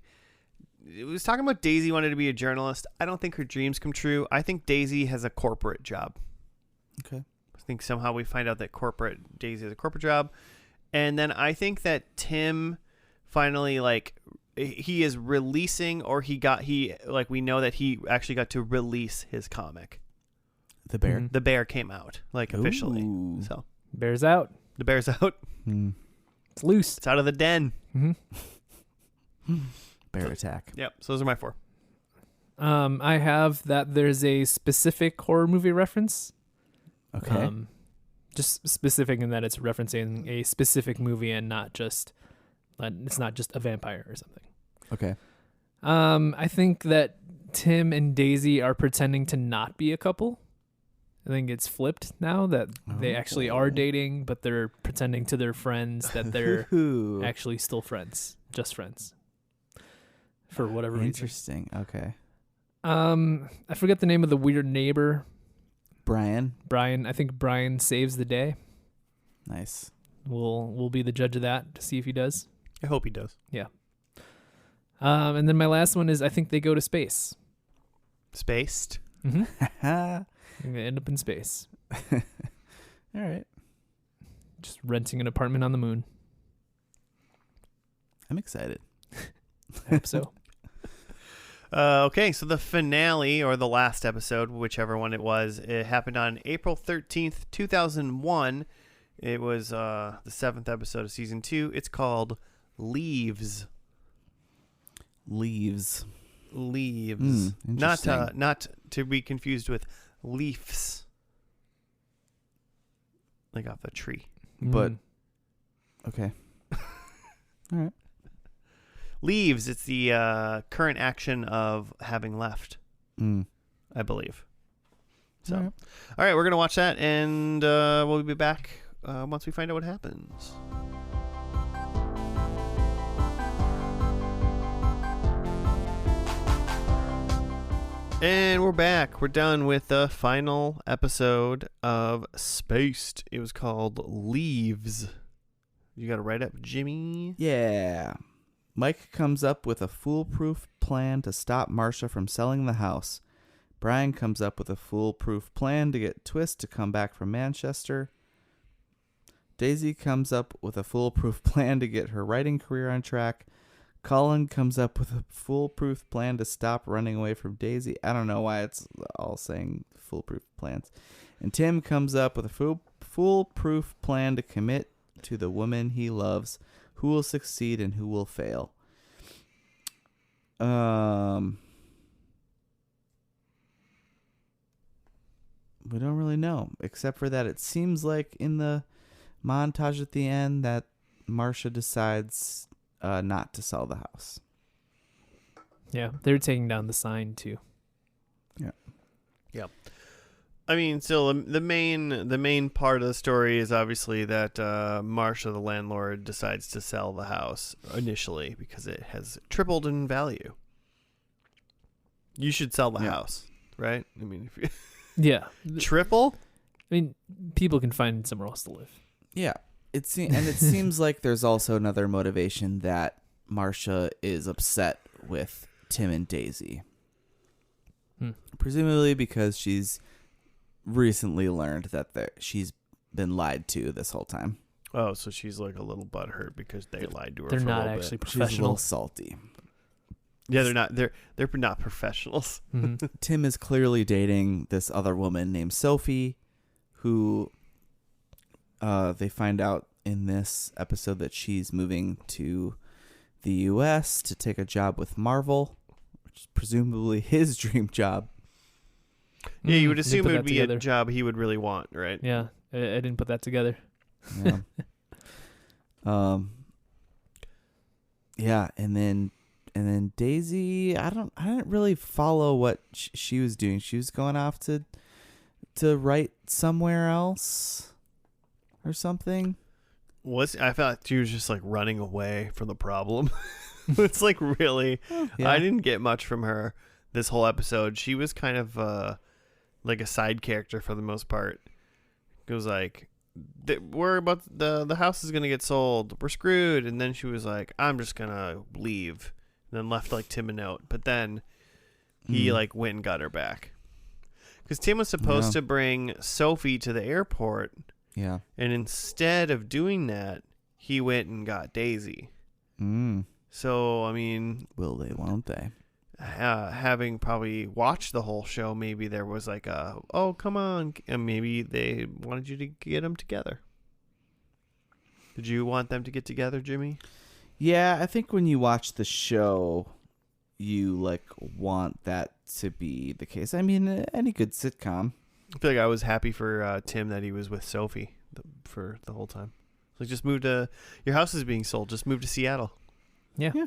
it was talking about Daisy wanted to be a journalist. I don't think her dreams come true. I think Daisy has a corporate job. Okay. I think somehow we find out that Daisy has a corporate job. And then I think that Tim finally, like, he is releasing, or we know that he actually got to release his comic. The bear. Mhm. The bear came out, like, officially. Ooh. So Bear's out. the bear's out. Hmm. It's loose. It's out of the den. Mm-hmm. Bear attack. Yep. So those are my 4. I have that there's a specific horror movie reference. Okay. Just specific in that it's referencing a specific movie and not just it's not just a vampire or something. Okay. I think that Tim and Daisy are pretending to not be a couple. I think it's flipped now that they actually are dating, but they're pretending to their friends that they're Ooh. actually still friends, just friends. For whatever reason. Interesting. Okay. I forget the name of the weird neighbor. Brian. Brian. I think Brian saves the day. Nice. We'll be the judge of that to see if he does. I hope he does. And then my last one is I think they go to space. Spaced. Mm-hmm. All They end up in space, right. just renting an apartment on the moon. I'm excited. I hope so. Okay, so the finale, or the last episode, whichever one it was, it happened on April 13th, 2001. It was the 7th episode of season 2. It's called Leaves. Leaves. Leaves. Interesting. Not to be confused with leaves. Like off a tree. But- Mm. Okay. All right. Leaves, it's the current action of having left, Mm. I believe. So, All right. all right, we're going to watch that, and we'll be back once we find out what happens. And we're back. We're done with the final episode of Spaced. It was called Leaves. You got to write up, Jimmy. Yeah. Mike comes up with a foolproof plan to stop Marcia from selling the house. Brian comes up with a foolproof plan to get Twist to come back from Manchester. Daisy comes up with a foolproof plan to get her writing career on track. Colin comes up with a foolproof plan to stop running away from Daisy. I don't know why it's all saying foolproof plans. And Tim comes up with a foolproof plan to commit to the woman he loves. Who will succeed and who will fail? We don't really know, except for that it seems like in the montage at the end that Marcia decides not to sell the house. Yeah, they're taking down the sign too. I mean, still, the main part of the story is obviously that Marcia, the landlord, decides to sell the house initially because it has tripled in value. You should sell the house, right? I mean, if you Yeah, triple? I mean, people can find somewhere else to live. Yeah, it seems like there's also another motivation that Marcia is upset with Tim and Daisy, presumably because she's recently learned that she's been lied to this whole time. Oh, so she's like a little butthurt because they lied to her. They're for a not little actually bit. She's a little professional. salty. Yeah, they're not. They're not professionals. Mhm. Tim is clearly dating this other woman named Sophie, who they find out in this episode that she's moving to the U.S. to take a job with Marvel, which is presumably his dream job. Yeah, you would Didn't assume put it that would be together. a job he would really want, right? Yeah, I didn't put that together. Yeah. Yeah, and then Daisy, I didn't really follow what she was doing. She was going off to write somewhere else or something. I felt she was just like running away from the problem. It's like really, Yeah. I didn't get much from her this whole episode. She was kind of like a side character for the most part. It was like, we're about the house is gonna get sold. We're screwed. And then she was like, I'm just gonna leave. And then left like Tim a note. But then he like went and got her back. Because Tim was supposed Yeah. to bring Sophie to the airport, Yeah. and instead of doing that, he went and got Daisy. So, I mean, Will they? Won't they? having probably watched the whole show, maybe there was like oh, come on. And maybe they wanted you to get them together. Did you want them to get together, Jimmy? Yeah, I think when you watch the show, you like want that to be the case. I mean, any good sitcom. I feel like I was happy for Tim that he was with Sophie for the whole time. Like, just move to, your house is being sold. Just move to Seattle. Yeah. Yeah.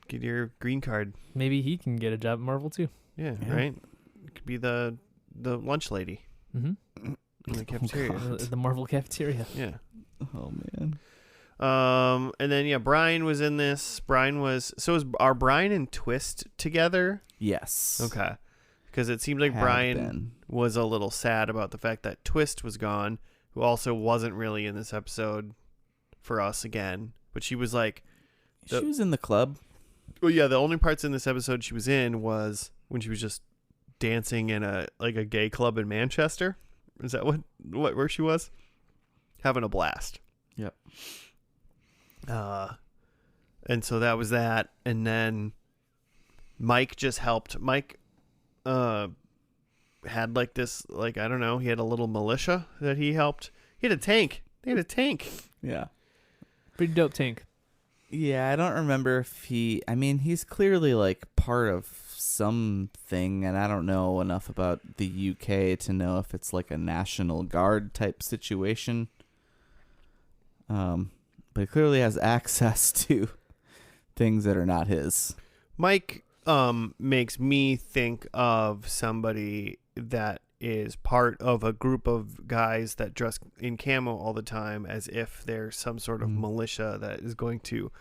Get your green card. Maybe he can get a job at Marvel too. Yeah, Yeah. right? Could be the lunch lady Mm-hmm. in the cafeteria. The Marvel cafeteria. Yeah. Oh man. And then, yeah, Brian was in this. Are Brian and Twist together? Yes. Okay. Because it seemed like Have Brian been. was a little sad about the fact that Twist was gone, who also wasn't really in this episode for us again. But she was like, She was in the club. well, yeah, the only parts in this episode she was in was when she was just dancing in a gay club in Manchester. Is that where she was? Having a blast. Yep. And so that was that. And then Mike just helped. Mike had like this, like, I don't know, he had a little militia that he helped. He had a tank. They had a tank. Yeah. Pretty dope tank. Yeah, I don't remember if he's clearly like part of something, and I don't know enough about the UK to know if it's like a National Guard type situation. But he clearly has access to things that are not his. Mike makes me think of somebody that is part of a group of guys that dress in camo all the time, as if they're some sort of militia that is going to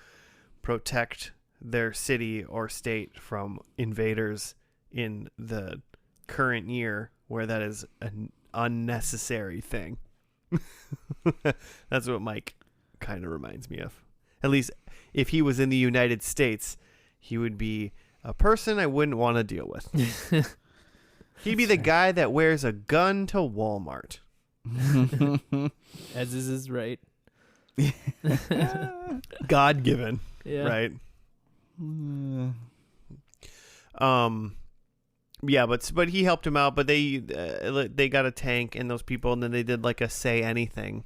protect their city or state from invaders in the current year, where that is an unnecessary thing. That's what Mike kind of reminds me of. At least if he was in the United States, he would be a person I wouldn't want to deal with. He'd be the guy that wears a gun to Walmart. As is his right. God given, Yeah. right? Yeah, but he helped him out. But they got a tank and those people, and then they did like a say anything,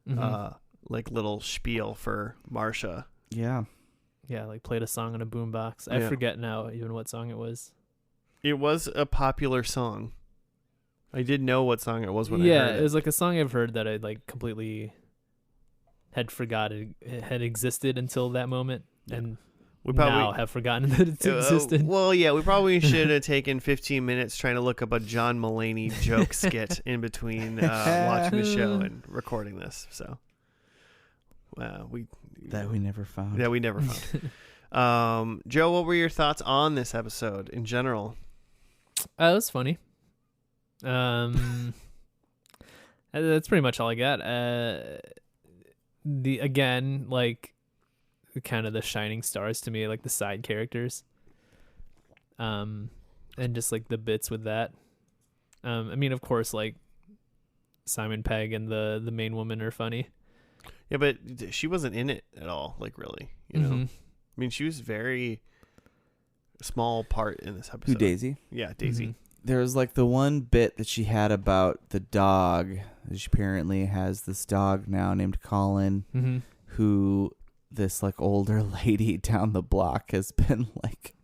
Mhm. like little spiel for Marsha. Yeah. Yeah, like played a song on a boombox. Yeah. I forget now even what song it was. It was a popular song. I did know what song it was when I Yeah, heard it was like a song I've heard that I like completely had forgotten it had existed until that moment, and We now have forgotten that it existed. Well, yeah, we probably should have taken 15 minutes trying to look up a John Mulaney joke skit in between watching the show and recording this. So, we never found. we never found. Joe, what were your thoughts on this episode in general? It was funny. That's pretty much all I got. Again, like kind of the shining stars to me, like the side characters. And just like the bits with that. I mean, of course, like Simon Pegg and the main woman are funny. Yeah, but she wasn't in it at all, like really. You know, Mhm. I mean, she was very small part in this episode. Who, Daisy? Yeah, Daisy. Mhm. There was like the one bit that she had about the dog. She apparently has this dog now named Colin, Mhm. who this like older lady down the block has been like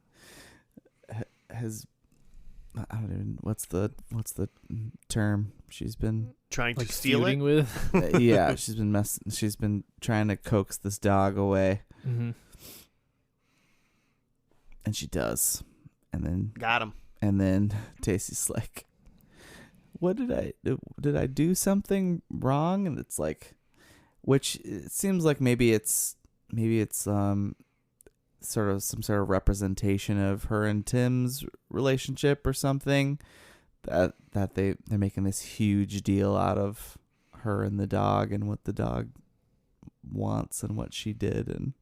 I don't even what's the term she's been Trying Like to steal feuding it. with. yeah, she's been trying to coax this dog away, Mm-hmm. and she does, and Got him. then Tacy's like, what did I do something wrong? And it's like, which it seems like maybe it's sort of some sort of representation of her and Tim's relationship or something, that they're making this huge deal out of her and the dog and what the dog wants and what she did. And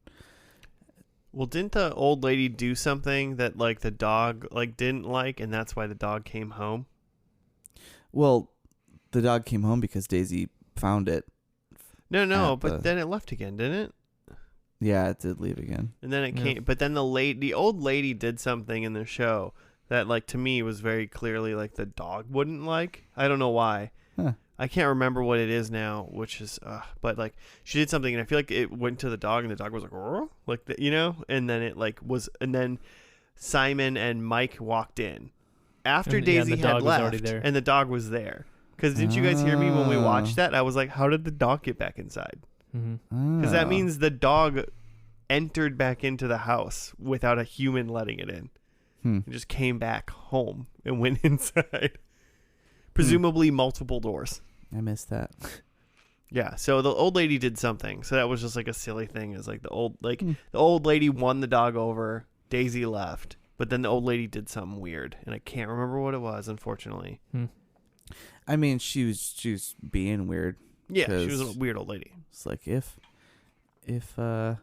Well, didn't the old lady do something that like the dog like didn't like, and that's why the dog came home? Well, the dog came home because Daisy found it. No, At but the- then it left again, didn't it? Yeah, it did leave again. And then it Yeah. came, but then the old lady did something in the show that like to me was very clearly like the dog wouldn't like. I don't know why. Huh. I can't remember what it is now, which is, but like she did something, and I feel like it went to the dog, and the dog was like, "Rrr," like you know, and then it like was, and then Simon and Mike walked in after And, yeah, and Daisy the dog had was already left, there. and the dog was there. Because didn't you guys hear me when we watched that? I was like, "How did the dog get back inside?" Mm-hmm. Because that Oh. means the dog entered back into the house without a human letting it in. It just came back home and went inside. Presumably multiple doors. I missed that. Yeah, so the old lady did something. So that was just like a silly thing. Is like the old lady won the dog over. Daisy left, but then the old lady did something weird, and I can't remember what it was, unfortunately. I mean, she was being weird. Yeah, she was a 'Cause- weird old lady. It's like if my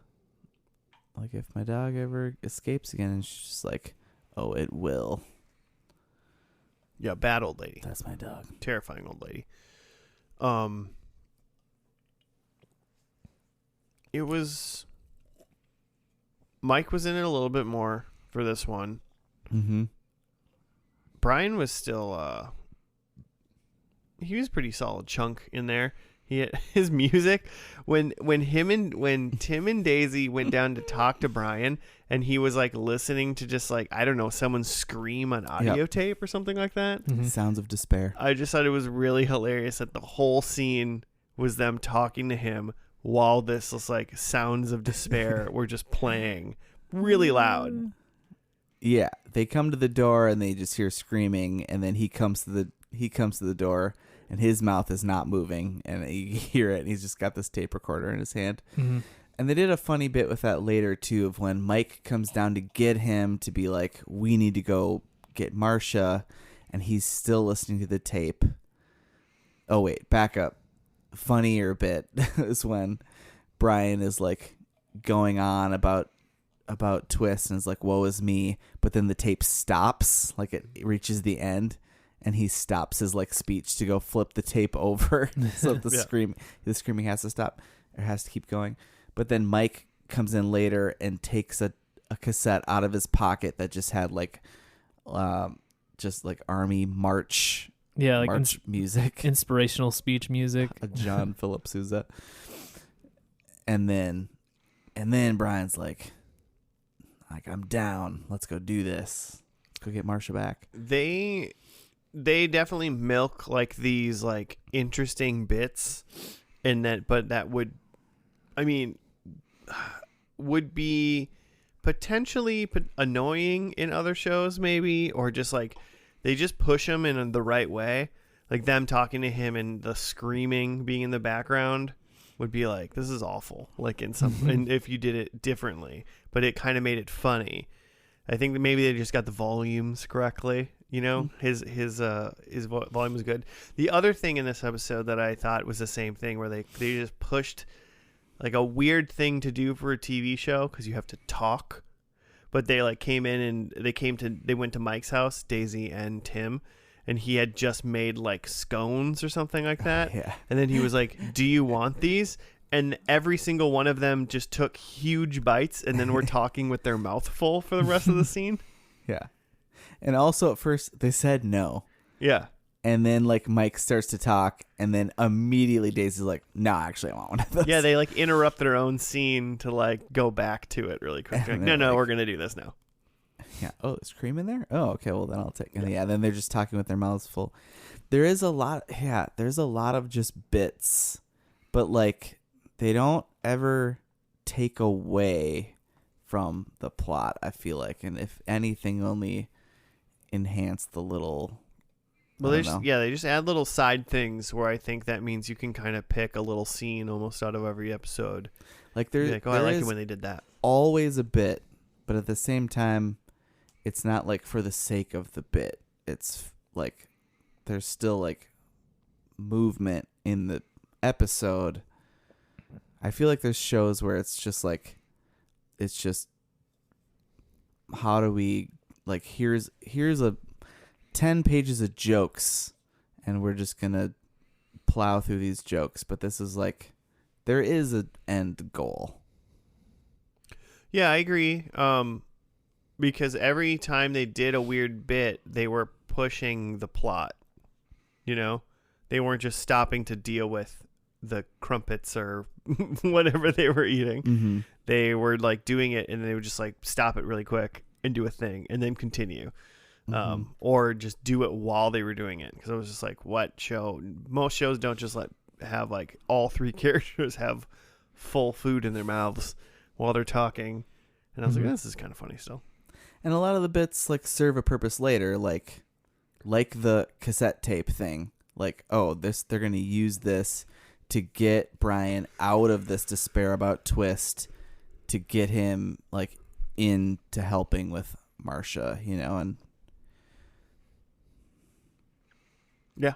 dog ever escapes again, and she's just like, oh, it will. Yeah, bad old lady. That's my dog. Terrifying old lady. It was Mike was in it a little bit more for this one. Mm-hmm. Brian was still he was pretty solid chunk in there. He had his music when Tim and Daisy went down to talk to Brian, and he was like listening to just like, I don't know, someone scream on audio tape or something like that. Mm-hmm. Sounds of despair. I just thought it was really hilarious that the whole scene was them talking to him while this was like sounds of despair were just playing really loud. Yeah, they come to the door and they just hear screaming, and then he comes to the door, and his mouth is not moving, and you hear it, and he's just got this tape recorder in his hand. Mm-hmm. And they did a funny bit with that later too, of when Mike comes down to get him to be like, we need to go get Marcia, and he's still listening to the tape. Oh wait, back up. Funnier bit is when Brian is like going on about Twist, and is like, woe is me, but then the tape stops, like it reaches the end, and he stops his like speech to go flip the tape over so the Yeah. screaming has to stop, or has to keep going. But then Mike comes in later and takes a cassette out of his pocket that just had like army march music, Inspirational speech music. a John Philip Sousa. And then Brian's like, I'm down. Let's go do this. Let's go get Marcia back. They definitely milk like these like interesting bits, but that would, I mean, would be potentially annoying in other shows maybe, or just like they just push them in the right way, like them talking to him and the screaming being in the background would be like, this is awful, like in some and if you did it differently, but it kind of made it funny. I think that maybe they just got the volumes correctly. You know, his volume was good. The other thing in this episode that I thought was the same thing, where they just pushed like a weird thing to do for a TV show, because you have to talk. But they like came in and they went to Mike's house, Daisy and Tim, and he had just made like scones or something like that. Yeah. And then he was like, "Do you want these?" And every single one of them just took huge bites, and then were talking with their mouth full for the rest of the scene. Yeah. And also at first they said no. Yeah. And then like Mike starts to talk, and then immediately Daisy's like, no, actually I want one of those. Yeah, they like interrupt their own scene to like go back to it really quick. Like, And no, they're like- we're gonna do this now. Yeah. Oh, there's cream in there? Oh, okay. Well, then I'll take it. Yeah. Then they're just talking with their mouths full. There's a lot of just bits, but like they don't ever take away from the plot, I feel like. And if anything, only enhance the little. Well, I don't know. they just add little side things where I think that means you can kind of pick a little scene almost out of every episode. Like Be there's like, oh, I like it when they did that. always a bit, but at the same time, it's not like for the sake of the bit. It's like there's still like movement in the episode. I feel like there's shows where it's just like it's just how do we like here's a 10 pages of jokes and we're just gonna plow through these jokes, but this is like there is an end goal. Yeah, I agree. Because every time they did a weird bit, they were pushing the plot. You know, they weren't just stopping to deal with the crumpets or whatever they were eating. Mm-hmm. They were like doing it, and they would just like stop it really quick and do a thing, and then continue, or just do it while they were doing it. Because I was just like, what show? Most shows don't just have like all three characters have full food in their mouths while they're talking, and I was like, this is kind of funny still. And a lot of the bits like serve a purpose later, like the cassette tape thing. Like, oh, they're gonna use this to get Brian out of this despair about Twist, to get him like into helping with Marcia, you know, and yeah.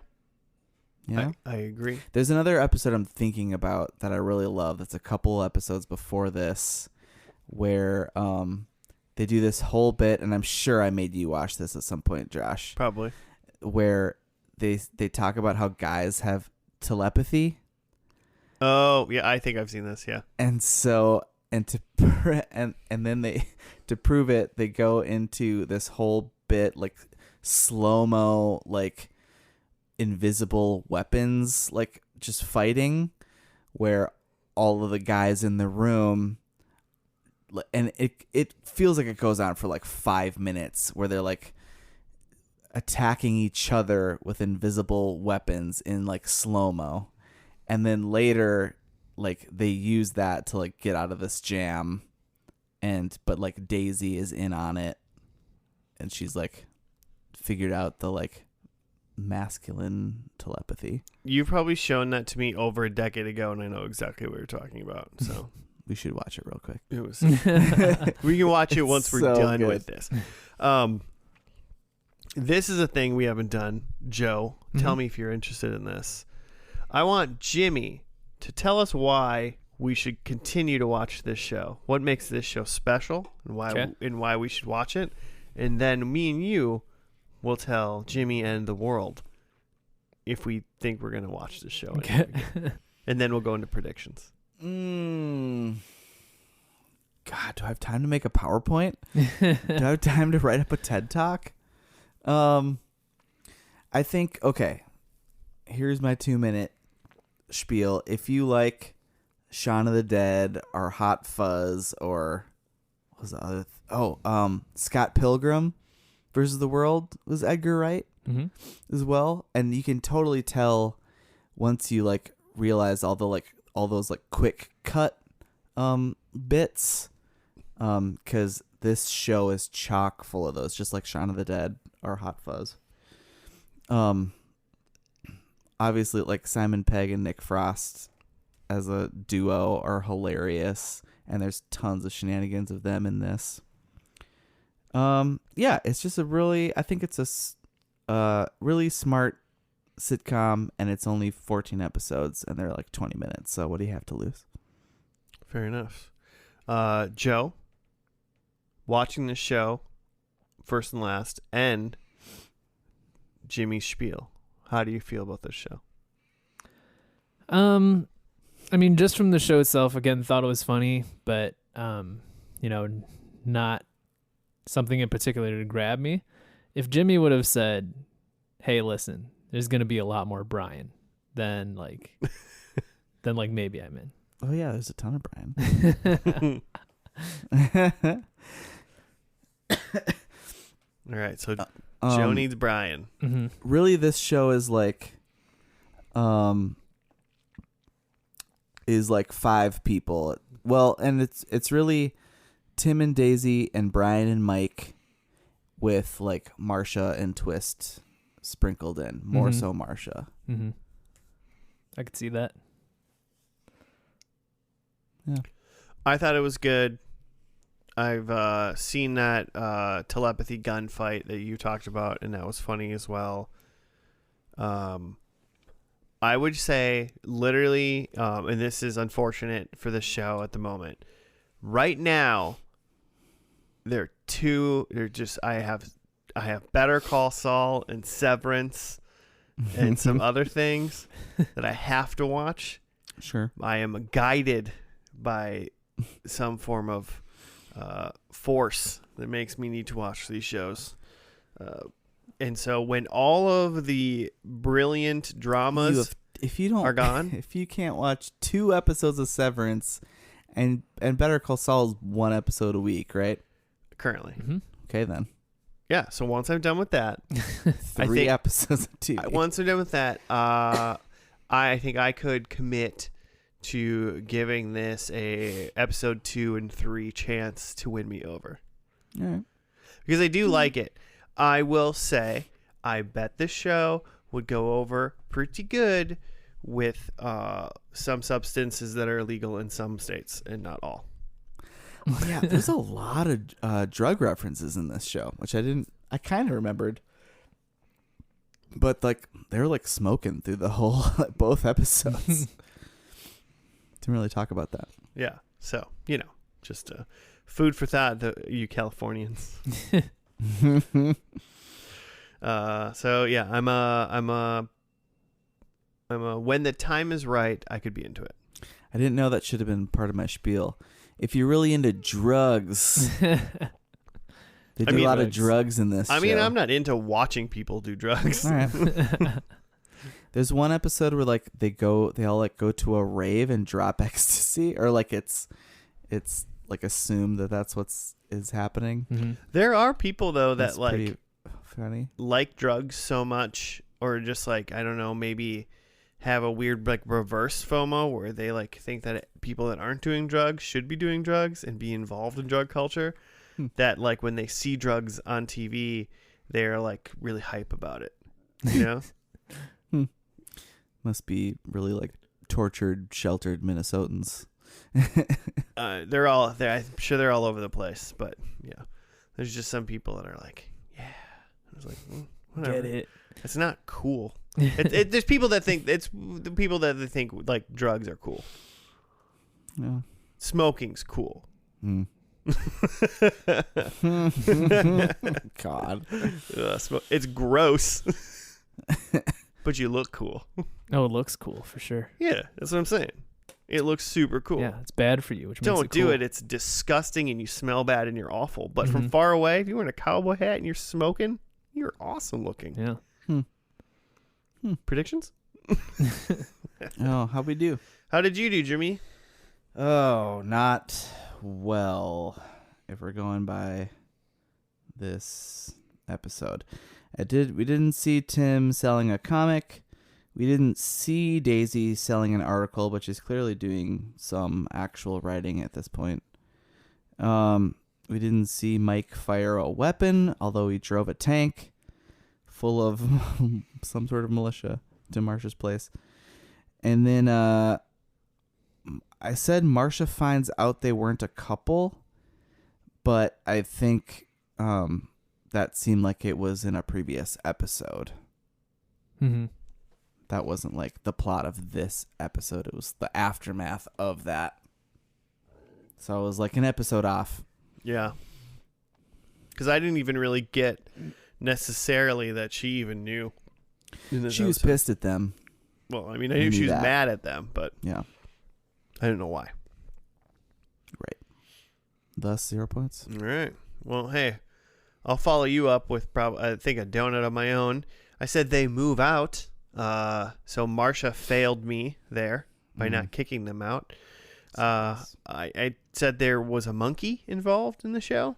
Yeah, I agree. There's another episode I'm thinking about that I really love. That's a couple episodes before this, where they do this whole bit, and I'm sure I made you watch this at some point, Josh. Probably. Where they talk about how guys have telepathy. Oh yeah, I think I've seen this. Yeah. And so and then they to prove it, they go into this whole bit like slow-mo, like invisible weapons, like just fighting, where all of the guys in the room, and it feels like it goes on for like 5 minutes, where they're like attacking each other with invisible weapons in like slow-mo, and then later like they use that to like get out of this jam, but like Daisy is in on it, and she's like figured out the like masculine telepathy. You've probably shown that to me over a decade ago, and I know exactly what you're talking about. So we should watch it real quick. it was. We can watch it once we're so done good. with this. This is a thing we haven't done. Joe, tell me if you're interested in this. I want Jimmy to tell us why we should continue to watch this show. What makes this show special, and why we should watch it, and then me and you will tell Jimmy and the world if we think we're going to watch this show. Okay. And then we'll go into predictions. God, do I have time to make a PowerPoint? Do I have time to write up a TED Talk? I think, okay, here's my 2-minute spiel. If you like Shaun of the Dead or Hot Fuzz or what was the other Scott Pilgrim versus the World was Edgar Wright as well, and you can totally tell once you like realize all those like quick cut bits, because this show is chock full of those, just like Shaun of the Dead or Hot Fuzz. Obviously, like Simon Pegg and Nick Frost as a duo are hilarious, and there's tons of shenanigans of them in this. Yeah, it's just I think it's a really smart sitcom, and it's only 14 episodes, and they're like 20 minutes. So what do you have to lose? Fair enough. Joe, watching this show, first and last, and Jimmy's spiel. How do you feel about this show? I mean, just from the show itself, again, thought it was funny, but not something in particular to grab me. If Jimmy would have said, "Hey, listen, there's gonna be a lot more Brian," then maybe I'm in. Oh yeah, there's a ton of Brian. All right, so Joe needs Brian. Mm-hmm. Really, this show is like 5 people. Well, and it's really Tim and Daisy and Brian and Mike, with like Marcia and Twist sprinkled in. More so Marcia. Mm-hmm. I could see that. Yeah, I thought it was good. I've seen that telepathy gunfight that you talked about, and that was funny as well. I would say literally, and this is unfortunate for the show at the moment, right now, they're just I have Better Call Saul and Severance and some other things that I have to watch. Sure. I am guided by some form of force that makes me need to watch these shows. And so when all of the brilliant dramas if you don't are gone, if you can't watch 2 episodes of Severance and Better Call Saul is 1 episode a week, right? currently, Mm-hmm. Okay, then. yeah. So once I'm done with that, 3 episodes of TV. once I'm done with that, I think I could commit to giving this a episode 2 and 3 chance to win me over, All right. because I do like it. I will say, I bet this show would go over pretty good with some substances that are illegal in some states and not all. Yeah, there's a lot of drug references in this show, which I kind of remembered. But like they're like smoking through the whole both episodes. Didn't really talk about that. Yeah. So, just food for thought, you Californians. So yeah, I'm a when the time is right, I could be into it. I didn't know that should have been part of my spiel. If you're really into drugs, they do a lot of drugs in this I mean, show. I'm not into watching people do drugs. All right. There's one episode where like they all like go to a rave and drop ecstasy, or like it's like assumed that that's is happening. Mm-hmm. There are people though that That's pretty like funny. like drugs so much, or just like, I don't know, maybe have a weird like reverse FOMO where they like think that people that aren't doing drugs should be doing drugs and be involved in drug culture. That like when they see drugs on TV, they're like really hype about it. You know? Must be really like tortured, sheltered Minnesotans. They're all there. I'm sure they're all over the place, but yeah, there's just some people that are like, yeah. I was like, whatever. Get it? It's not cool. There's people that think it's the people that they think like drugs are cool. Yeah. Smoking's cool. God. It's gross, but you look cool. Oh, it looks cool for sure. Yeah, that's what I'm saying. It looks super cool. Yeah, it's bad for you, which makes Don't it do cool. it. It's disgusting and you smell bad and you're awful. But from Mhm. far away, if you're wearing a cowboy hat and you're smoking, you're awesome looking. Yeah. Predictions? Oh, how'd we do? How did you do, Jimmy? Oh, not well. If we're going by this episode, we didn't see Tim selling a comic. We didn't see Daisy selling an article, but she's clearly doing some actual writing at this point. We didn't see Mike fire a weapon, although he drove a tank full of some sort of militia to Marsha's place. And then I said Marsha finds out they weren't a couple, but I think that seemed like it was in a previous episode. Mm-hmm. That wasn't like the plot of this episode. It was the aftermath of that. So it was like an episode off. Yeah. Because I didn't even really get necessarily that she even knew. She was pissed at them. Well, I mean, I knew she was that. mad at them, but Yeah. I didn't know why. Right. Thus 0 points. All right. Well, hey, I'll follow you up with I think a donut of my own. I said they move out. So Marsha failed me there by not kicking them out. I said there was a monkey involved in the show.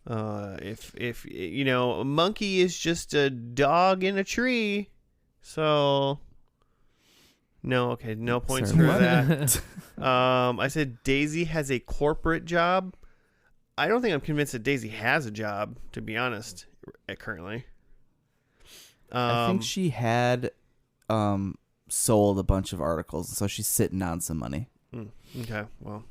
If you know, a monkey is just a dog in a tree. So no, okay, no points Sorry, for what? that. I said Daisy has a corporate job. I don't think I'm convinced that Daisy has a job, to be honest, currently. I think she had sold a bunch of articles, so she's sitting on some money. Okay, well,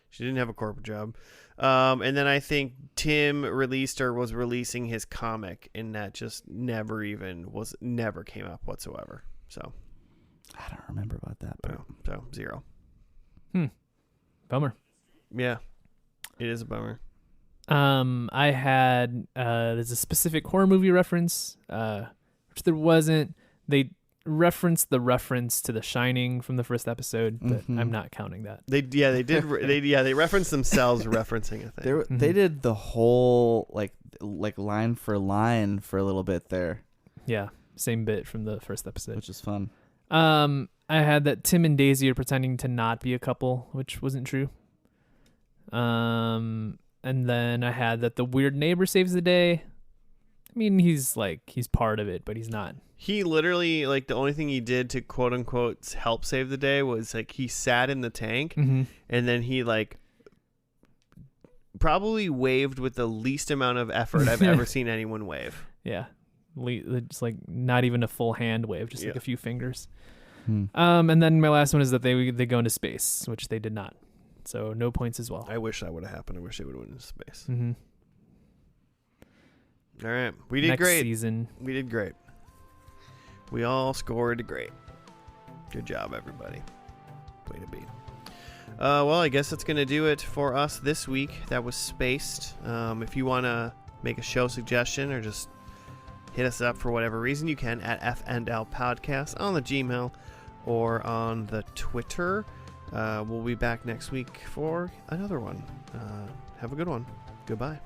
she didn't have a corporate job. And then I think Tim was releasing his comic, and that just never came up whatsoever. So I don't remember about that. But so 0. Bummer. Yeah, it is a bummer. I had there's a specific horror movie reference, which there wasn't. They referenced the reference to The Shining from the first episode, but I'm not counting that. They referenced themselves referencing a thing. They did the whole like line for line for a little bit there, Yeah, same bit from the first episode. which is fun. I had that Tim and Daisy are pretending to not be a couple, which wasn't true. And then I had that the weird neighbor saves the day. I mean, he's part of it, but he's not. He literally, like, the only thing he did to quote unquote help save the day was like he sat in the tank and then he like probably waved with the least amount of effort I've ever seen anyone wave. Yeah. It's like not even a full hand wave, just like Yeah. a few fingers. And then my last one is that they go into space, which they did not. So no points as well. I wish that would have happened. I wish they would have went into space. Mm-hmm. All right. We did Next great. season. We did great. We all scored great. Good job, everybody. Way to be. Well, I guess that's going to do it for us this week. That was Spaced. If you want to make a show suggestion or just hit us up for whatever reason, you can at FNL Podcast on the Gmail or on the Twitter. We'll be back next week for another one. Have a good one. Goodbye.